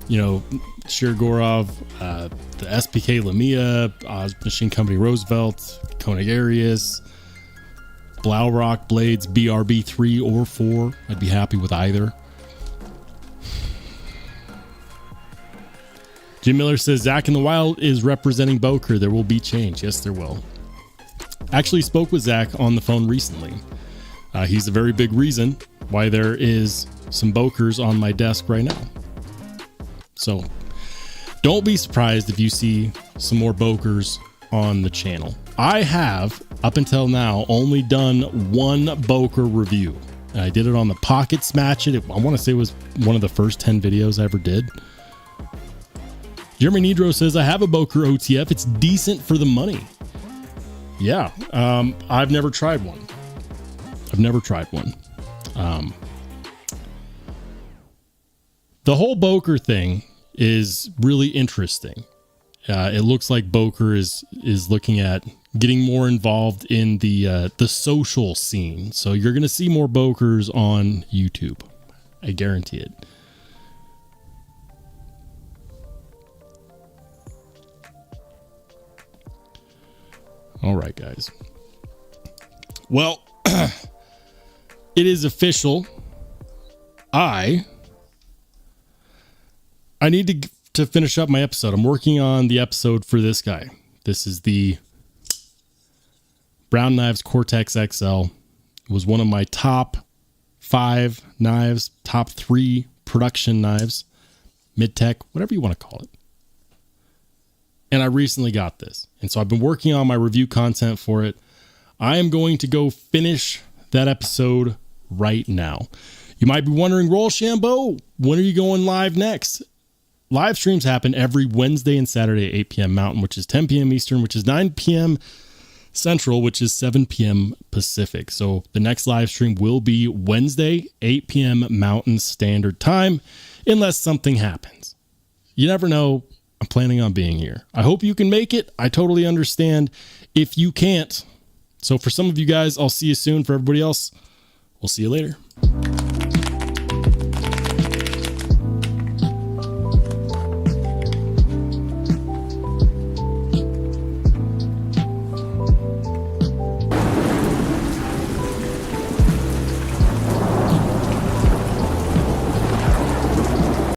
you know, Shirgorov, the SPK Lamia, Machine Company Roosevelt, Koenig Arius, Blaurock blades, BRB 3 or 4. I'd be happy with either. Jim Miller says, Zach in the Wild is representing Boker. There will be change. Yes, there will. Actually spoke with Zach on the phone recently. He's a very big reason why there is some Bokers on my desk right now. So don't be surprised if you see some more Bokers on the channel. I have, up until now, only done one Boker review. And I did it on the Pocket Smash It. I want to say it was one of the first 10 videos I ever did. Jeremy Nidro says, I have a Boker OTF. It's decent for the money. Yeah, I've never tried one. The whole Boker thing is really interesting. It looks like Boker is looking at getting more involved in the social scene. So you're going to see more Bokers on YouTube. I guarantee it. All right, guys. Well, it is official. I need to finish up my episode. I'm working on the episode for this guy. This is the Brown Knives Cortex XL. It was one of my top 5 knives, top 3 production knives, mid-tech, whatever you want to call it. And I recently got this. And so I've been working on my review content for it. I am going to go finish that episode right now. You might be wondering, Rollshambo, when are you going live next? Live streams happen every Wednesday and Saturday at 8 p.m. Mountain, which is 10 p.m. Eastern, which is 9 p.m. Central, which is 7 p.m. Pacific. So the next live stream will be Wednesday, 8 p.m. Mountain Standard Time, unless something happens. You never know. I'm planning on being here. I hope you can make it. I totally understand if you can't. So for some of you guys, I'll see you soon. For everybody else, we'll see you later.